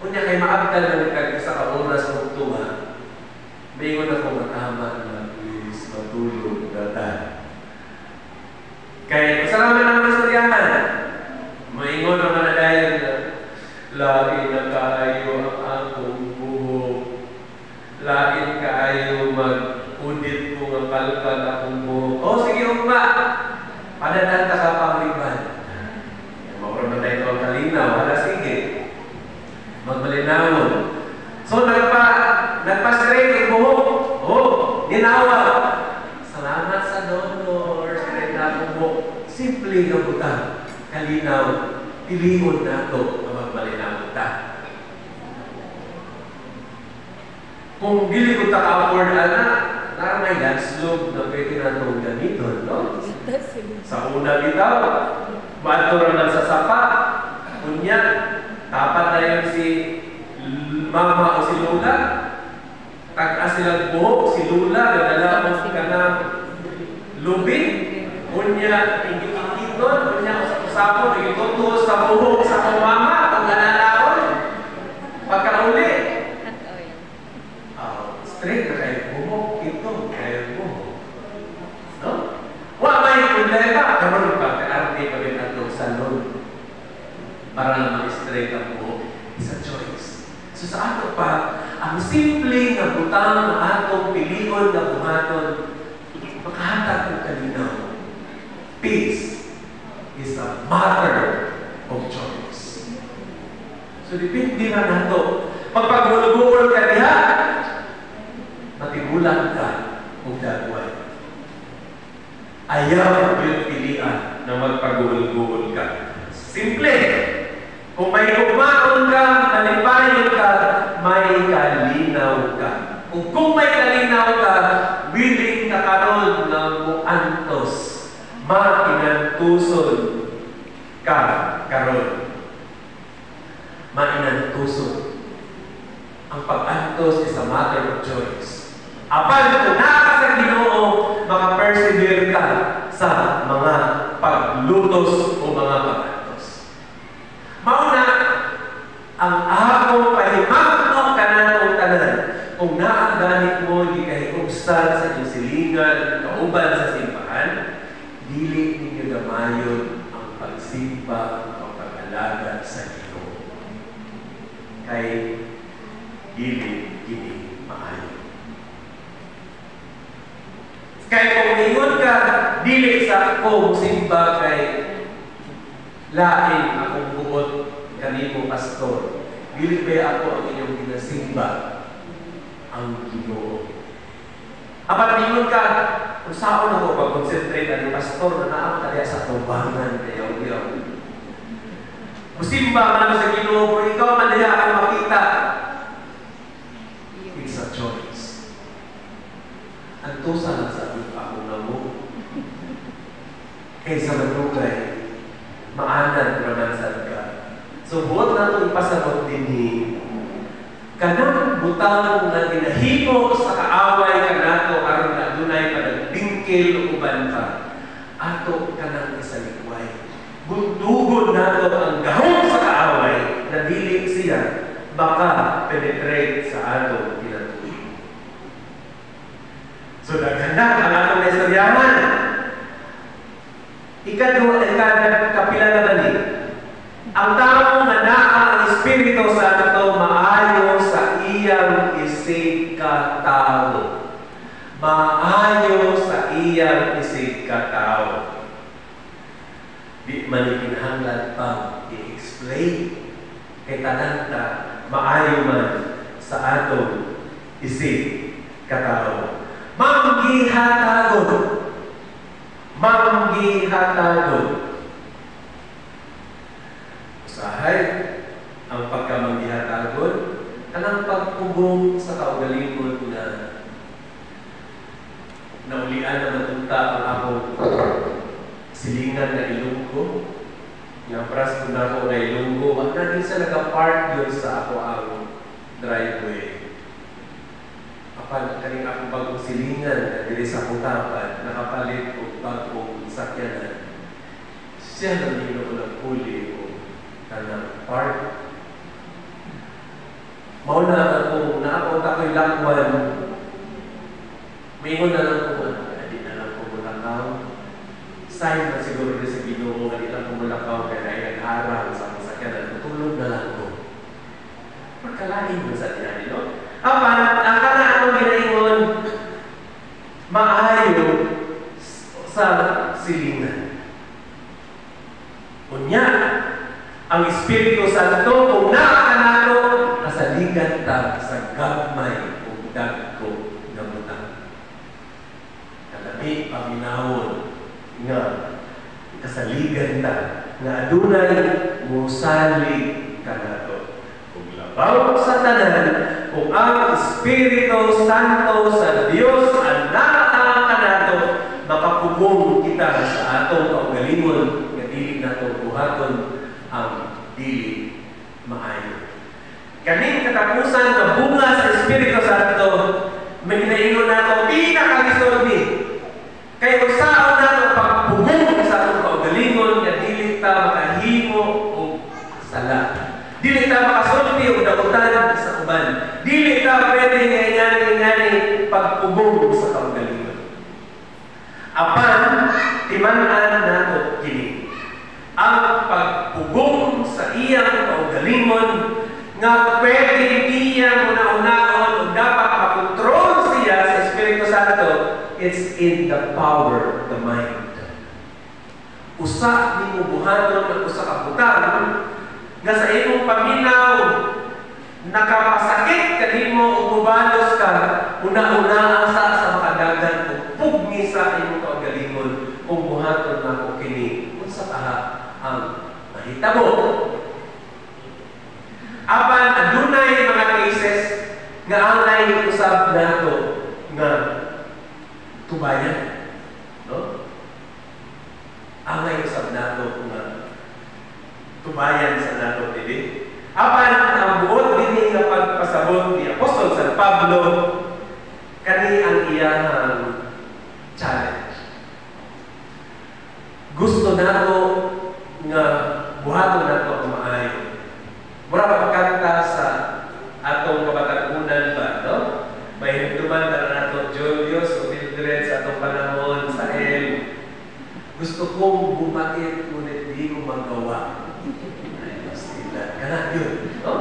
Unya kay maabdal na nagkagisa ka oras ng tuwa. May na kung matama na please, matulog, data. Kaya kasalaman naman ang istoryahan. Maingon naman na dahil na lagi na kaayo ang akong lain kaayo mag-udit ko nga kalkal akong buhok. Oh, sige umma! Padadanta ka pang-riban. Maura man tayo ang kalinaw. Wala, sige. Magmalinawon. So, nagpa-straight ang buhok. Oh, ginawa. Salamat sa donor. Straight na akong buhok. Simple nga butang. Kalinaw. Piliyon na ito ang magmalinawon ta. Kung dili ko taka-afford na may landslog na pwede na itong gamiton, no? Sa una bitaw, maaturan lang sa sapa. Kunya, tapat na yun si mama o si Lula. Tag-as silang buhok, si Lula, nadala mo ka na lubing. Kunya, ingit-ingiton, kunya usapon, itutuos sa buhok sa mama, kung nanalaon. Pagkauli, straight na kayo buhok, ito, kayo buhok. No? Wa may problema. Karoon pa, kaarte pa rin atong salon. Para naman straight ang buhok. It's a choice. So sa ato pa, ang simple nga butang na atong pilion na buhaton, makahatag ng kalinaw. Peace is a matter of choice. So, depende na nato. Pagpagulugul ka diha, matigulang ka kung dagway. Ayaw yung pilian na magpagulugul ka. Simple. Kung may kumaon ka, nalipayon ka, may kalinaw ka. Kung may kalinaw ka, willing ka karon ng muantos, mainantuson ka karon. Mainantuson. Ang pag-antos is a matter of choice. Apan kung naka sa Ginoo, maka-persevere ka sa mga paglutos o mga pag-antos. Mauna, ang akong pahimagno ka na itong tanan. Kung naaganit mo, di kahigugsan sa iyong silingan, kauban sa simbahan, dili ninyo gamayon ang pagsimba o pag-alaga sa Ginoo. Kay dili kini maayo. Kaya kung ingon ka, dili sa akong simba kay lain akong buot kanimo pastor. Dili ba ako ang inyong ginasimba ang Ginoo. Apat ingon ka, kung saan ako pag-concentrate ang pastor na naam kaya sa tubangan kayaw-yaw. Musimba man sa Ginoo, kung ikaw man diha ang makita, it's a choice. Antusa lang sa ako na mo. Kaysa manugay, maanan ramansan ka. So, buot na itong ipasabot din ni kanang butang na ginahimo sa kaaway ka nato aron na dunay panagbingkil uban ka. Ato kanang isalikway. Bundugon nato ang gahom sa kaaway na dili siya baka penetrate sa ato kinatuig. So, naghanda ang atong istoryahan. Kapila na dali. Ang tao na naa ang Espiritu Santo maayo sa iyang isig katao. Maayo sa iyang isig katao. Di man ikinahanglan pa i-explain kay tananta maayo man sa atong isig katao. Manggihatagod. Manggihatagod. Usahay ang pagkamanggihatagod, kanang pagpugong sa kaugalingon na naulian na matunta ang akong silingan na Ilunggo. Napras ko na ako na Ilunggo. At naging sa nag-park yun sa ako ang driveway. Apan, kaning akong bagong silingan na dili sa Kutapan, nakapalit o bagong sakyanan. Siya nang ko ng huli o kanang park. Mauna ako, naapot ako'y lakwan. Mayroon na lang ko, hindi na lang ko mulakaw. Sign na siguro rin sa Ginoo, hindi lang ko mulakaw, kaya ay nag-harang sa masakyanan. Tutulog na lang ko. Pagkalain mo sa tiyan, no? Apan, ang kanaan ginaingon, maayo sa silingan. Unya, ang Espiritu Santo, kung nakakanato, kasaligan ta sa gagmay o dagko na butang. Kalami paminawon nga kasaligan ta nga adunay musalig kanato. Kung labaw sa tanan, kung ang Espiritu Santo sa Dios ang nakakanato, makapugong kita sa atong kaugalingon nga dili nato buhaton ang dili maayo. Kaning katapusan na bunga sa Espiritu Santo, may naingon nato pinakalisod ni. Kaya kung saan nato pagpugong sa atong kaugalingon nga dili ta makahimo o sala. Dili ta makasulti o dagutan sa uban. Dili ta pwede nga pagpugong sa kaugalingon. Apan, timan-an nato kini. Ang pagpugong sa iyang kaugalingon nga pwede niya una-unaon o dapat makontrol siya sa Espiritu Santo, it's in the power of the mind. Usa ni mo buhaton ng usa ka butang nga sa imong paminaw nakapasakit kanimo o mubalos ka, una-una sa makadagan o pugni sa imong kaugalingon kung buhaton na ko kini unsa kaha ang mahitabo. Apan adunay mga cases nga angay usab nato nga tubayan, no? Angay usab nato nga tubayan sa nato dili. Apan ang buot dinhi nga pagpasabot ni Apostol San Pablo kani ang iyang challenge. Gusto nato nga buhaton nato ang maayo. Mura pagkanta sa atong kabatagunan ba, no? May hintuman na nato Julius o Mildred sa atong panahon sa El. Gusto kong bumait ngunit di ko magawa. Ay, sila. Kana yun, no?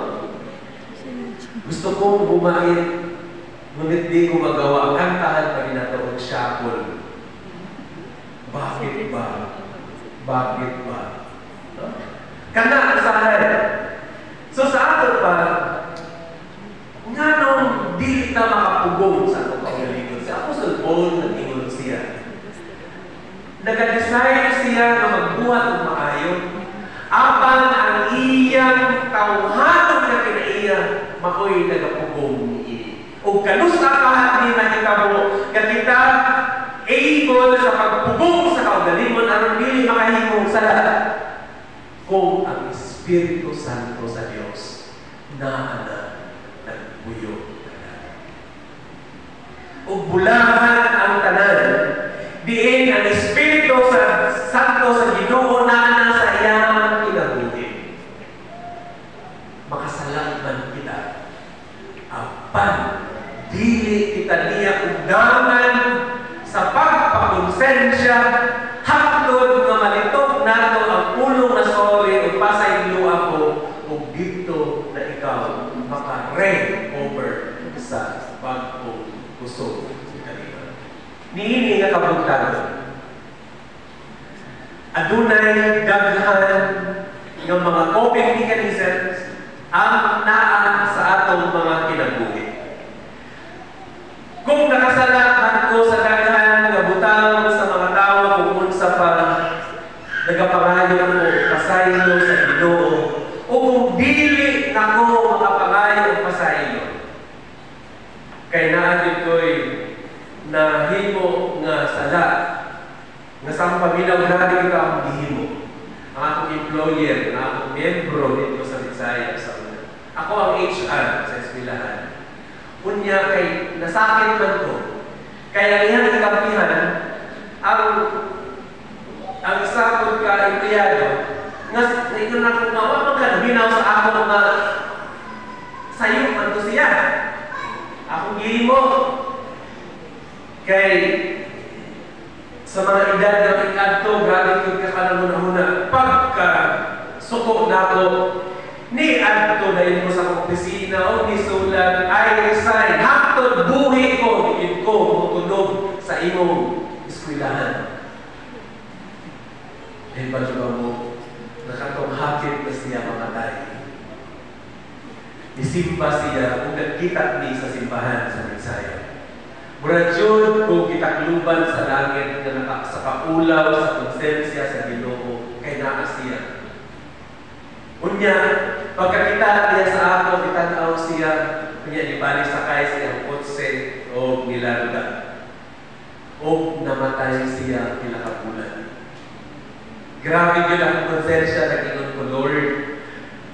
Gusto kong bumait ngunit di ko magawa. Kantahan pa rin nato og Shakol. Bakit ba? Bakit ba? No? Kana usahay. So sa ato pa, nga nung di na makapugong sa atong kaugalingon, si Apostol Paul nag-ingon siya. Nag-design siya na magbuhat ng maayo, apan ang iyang tauhanon na kinaiya, makoy nagapugong niya. O kanusa kahat ni mahitabo, nga kita able sa pagpugong sa kaugalingon, aron dili makahimong sa lahat. Kung ang Espiritu Santo sa Diyos na nagbuyo. O bulahan ang tanan, diin ang Espiritu Santo sa Ginoo na sa iyang kinabuhi. Makasalang man kita. Apan, dili kita niya undangan sa pagpakonsensya hangtod nga malitog nato ang pulong na sorry o pasaylo ako o dito na ikaw maka-reign over sa bagong kusog kanina. Niini nga kabungtan. Adunay daghan ng mga coping mechanisms ang naa sa atong mga kinabuhi. Kung nakasalamat ko sa daghan nga butang sa mga tao kung unsa pa nagapangayo ko pasaylo sa Ginoo o kung dili nako makapangayo o pasaylo kay naadit ko'y nahimo nga sala nga sa paminaw grabe kita ang gihimo ang akong employer, ang akong membro dito sa Visayas sa una. Ako ang HR sa eskwelahan. Unya kay nasakit man ko. Kaya iyang kakampihan ang sakot ka empleyado nga ito na kung nawa man minaw sa ako nga sayo man to siya. Akong gihimo kay sa mga edad ng ikadto, grabe kong kakanamuna-muna pagka suko na ko ni adto na yun mo sa opisina o ni sulat, I resign. Hangtod buhi ko, digid ko, mutunog sa imong eskwelahan. Dahil ba diba mo, nakatong hakit na siya mamatay. Isimba siya kung nagkita ni sa simbahan sa Bisaya. Murad yun kung kitakluban sa langit na sa kaulaw, sa konsensya, sa Ginoo, kay naa siya. Unya, pagkakita niya sa ako, kitanaw siya, kanya ibalik sakay siya kotse o nilaruga. O namatay siya kilakabulan. Grabe yun ang konsensya na ingon ko, Lord,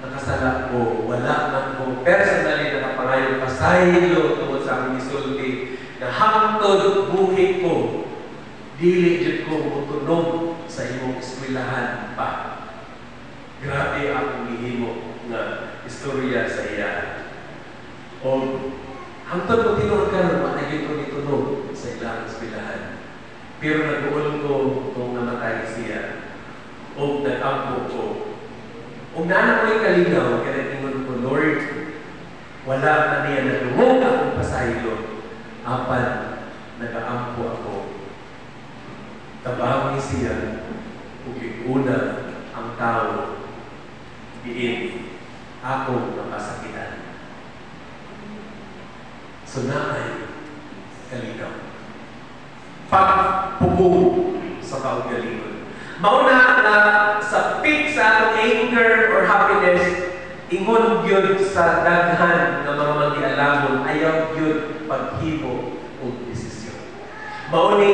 nakasala ko, wala man ko, personally nakapangayon pasaylo tungkol sa aming isulti, na hangtod buhi ko, dili jud ko mutunog sa imong eskwelahan pa. Grabe ang gihimo nga istorya sa iya. O hangtod ko tinuod karon manay ko nitunog sa ilang eskwelahan. Pero nag-uol ko kung namatay siya o nag-ampo ko. O nana ko'y kalinaw, kaya tingon ko, Lord, wala na niya nadungog akong pasaylo. Apan, nag-aampo ako. Tabawin siya, kung una ang tao, diin, ako nakasakitan. So naay kalinaw. Pagpugong sa kaugalingon. Mauna na sa peak sa atong anger or happiness, ingon gyud sa daghan ng mga magialamon, ayaw gyud paghimo o desisyon. Mauni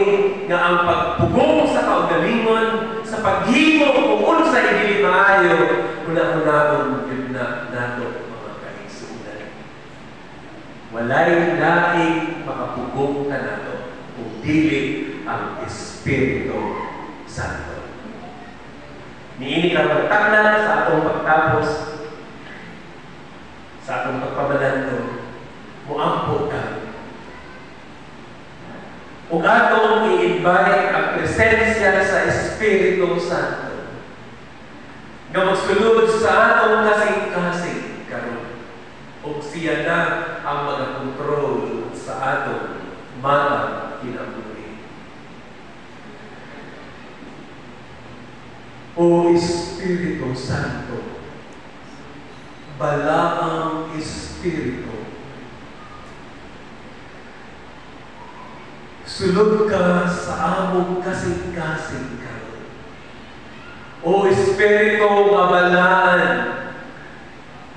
nga ang pagpugong sa kaugalingon, sa paghimo kung unsa dili maayo, una-unahon gyud na nato mga kaigsuonan. Walay laing makapugong ka nato kung dili ang Espiritu Santo. Niini ka magtakna sa atong pagtapos, sa atong pagpamalando, muampo ka. Ug atong i-invite ang presensya sa Espiritu Santo nga magsulod sa atong kasing-kasing karon. Ug siya na ang mag-control sa atong mga kinabuhi. O Espiritu Santo, balaang Espiritu, sulod ka sa among kasing-kasing karon. O Espiritu nga balaan,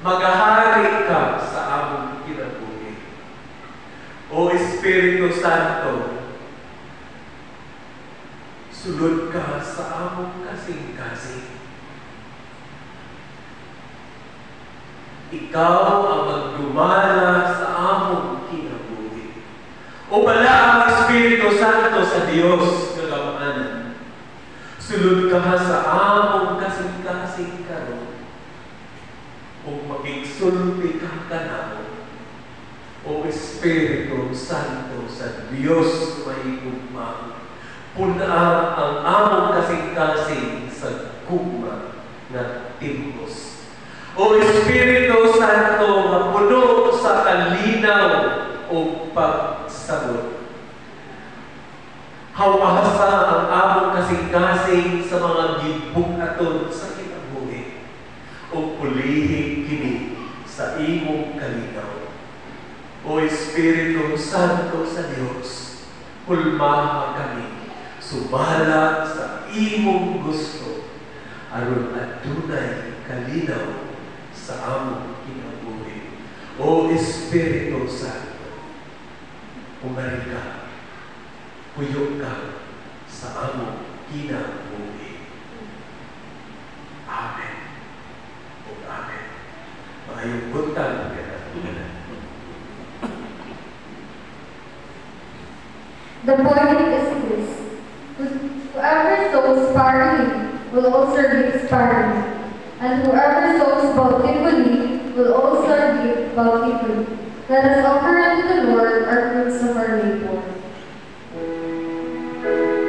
magahari ka sa among kinabuhi. O Espiritu Santo, sulod ka sa among kasing-kasing. Ikaw ang magdumala sa among kinabuhi. O bala ang Espiritu Santo sa Dios nga gamaanan, sulod ka sa among kasing-kasing karon. O magigsulti ka kanamo, O Espiritu Santo sa Dios may gugma, punaan ang among kasing-kasing sa gugma na timpos. O Espiritu Santo nga puno sa kalinaw o pagsabot, hawasa ang among kasing-kasing sa mga gibug-aton sa kinabuhi o pulihing kini sa imong kalinaw. O Espiritu Santo sa Dios, kulmaha kami subala sa imong gusto aron adunay kalinaw sa among kinabuhi. O Espiritu Santo, umari ka, puyo ka sa among kinabuhi. Amen. O Amen. Maayong buntag ka na. The point is this: whoever sows sparingly will also reap sparingly, and whoever sows bountifully will also reap bountifully. Let us offer unto the Lord our fruits of our labor. Thank you.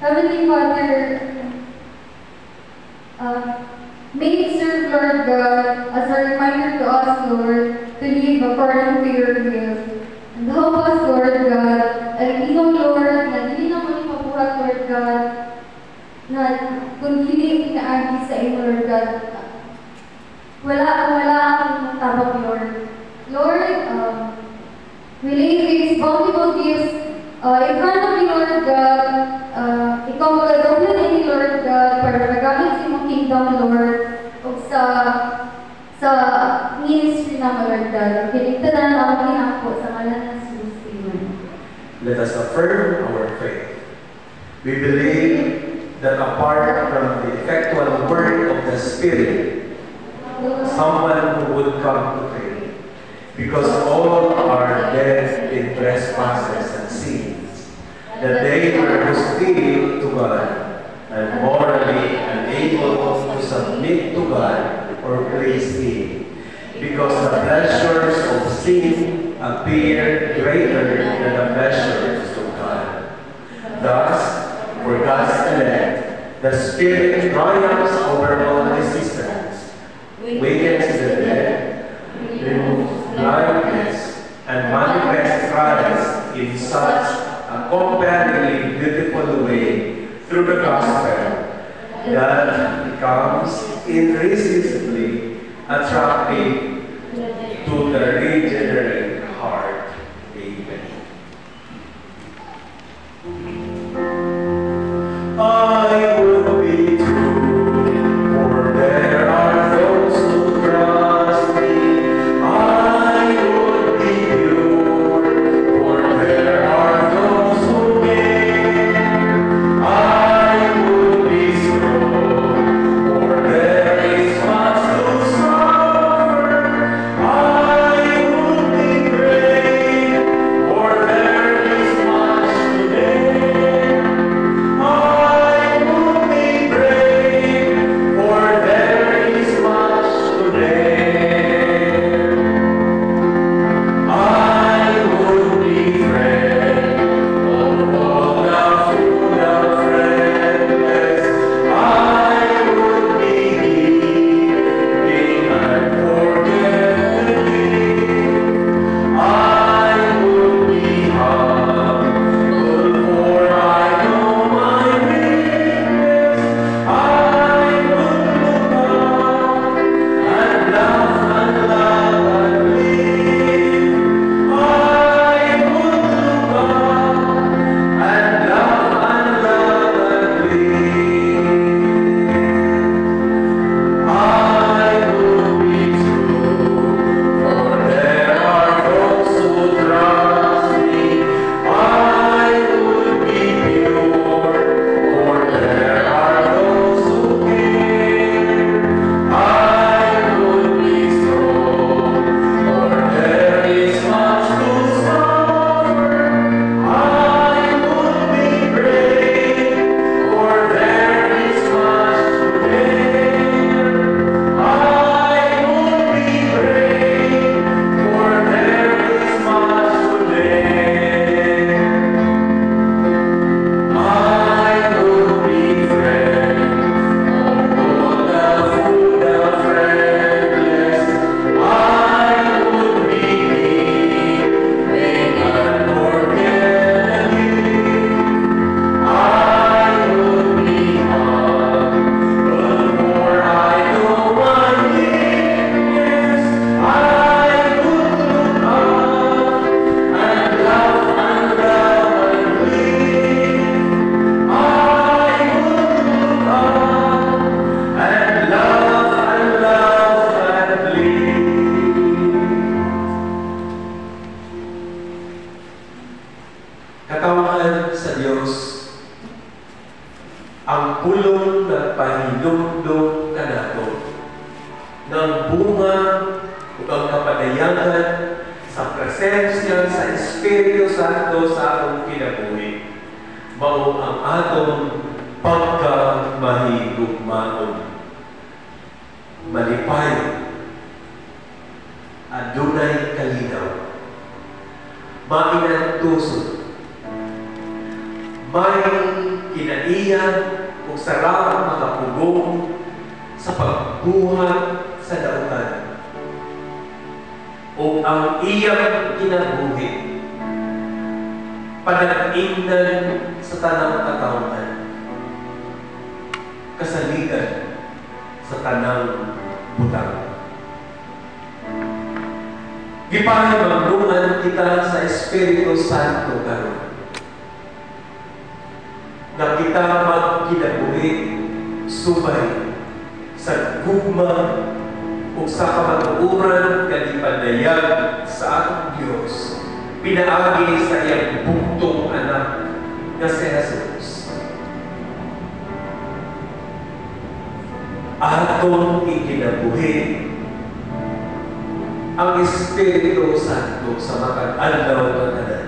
Heavenly Father, may it serve, Lord God, as a reminder to us, Lord, to live according to your will. And help us, Lord God, and ikaw, Lord, na hindi naman ipabuhat, Lord God, na kung hindi inaagi sa iyo, Lord God, wala akong matabang, Lord. Lord, we lay these bountiful gifts in front of you, Lord God. Ikaw magagawa na ni Lord God para magamit sa imong kingdom, Lord, o sa ministry naman, Lord God. Kinigtanan na ako ginako sa ngalan ng Jesus. Amen. Let us affirm our faith. We believe that apart from the effectual work of the Spirit, someone who would come to faith, because all are dead in trespasses and sins, that they were hostile to God and morally unable to submit to God or praise Him, because the pleasures of sin appear greater than the pleasures of God. Thus, for God's elect, the Spirit triumphs over all resistance, wakens the dead, removes blindness, and manifests Christ in such a compellingly beautiful way through the gospel that becomes irresistibly attractive to the regenerate heart. Amen. I will be true, for there are those who trust me. I would be pure, for there are those who care. I would be strong, for there is much to suffer. I would be brave, for there is much to dare. I would be brave, for there is much to dare. I would be friend of all the food of friendless. I would be giving and forget the gift. I would be humble, for I know my weakness. I would look up and love and live. I would look up and love and live. I would be true, for there are those who trust me. I would be pure, for there are those who care. I would be strong, for there is much to suffer. I would be brave, for there is much to dare. I would be brave, for there is much to dare. I would be friend of all the food of friendless. I would be giving and forget the gift. I would be humble, for I know my weakness. I would look up and love and live. I would look up and love and live. Katawan sa Diyos, ang pulong na pahinumdum kanato ng bunga o ang kapadayangan sa presensya sa Espiritu Santo sa atong kinabuhi. Mao ang atong pagkamahigugmaon. Malipay, adunay kalinaw, mainantusod, may kinaiya biyag o sarap makapugong sa pagbuhat sa dautan o ang iyang kinabuhi panag-ingnan sa tanang katawhan kasaligan sa tanang butang. Gipahimangunan kita sa Espiritu Santo karon na kita magkinabuhi subay sa gugma o sa kamatuuran kalipadayag sa atong Diyos pinaagi sa iyang buktong anak na si Jesus. Atong ikinabuhi ang Espiritu Santo sa makag-adlaw nga tanan.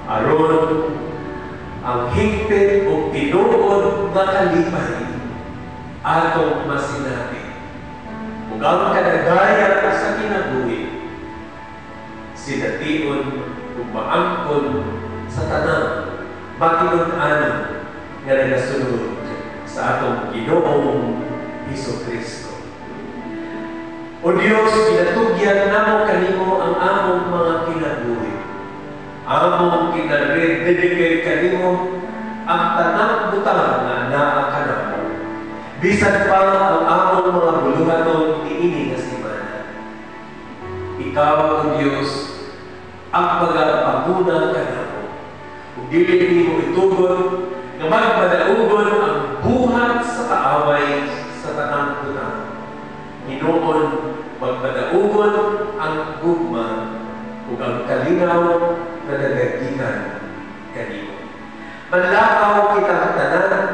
Aron ang higpit o tinuod nga kalipay atong masinabi. Ug ang kadagaya sa kinabuhi sination ug maangkon sa tanang matinun-anan nga nagasunod sa atong Ginoong Hesukristo. O Diyos, pinatugyan namo kanimo ang among mga kinabuhi. Among kinarededicate kanimo ang tanang butang na naa kanamo. Bisan pa ang among mga buluhaton niini nga semana. Ikaw, O Diyos, ang magpaguna kanamo. Ug dili nimo itugon nga magpadaugon ang buhat sa kaaway sa tanang butang. Hinoon magpadaugon ang gugma ug ang kalinaw na nagagikan kanimo. Manlakaw kita tanan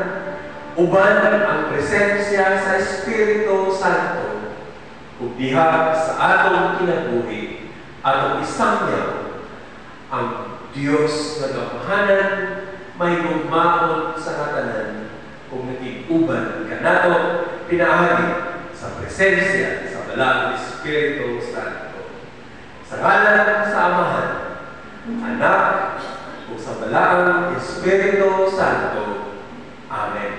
uban ang presensya sa Espiritu Santo ug diha sa atong kinabuhi atong isangyaw ang Dios nga gamahanan may gugmaon sa katanan ug naging-uban kanato pinaagi sa presensya sa Balaang Espiritu Santo. Sa ngalan sa Amahan, Anak, ug sa Balaang Espiritu Santo. Amen.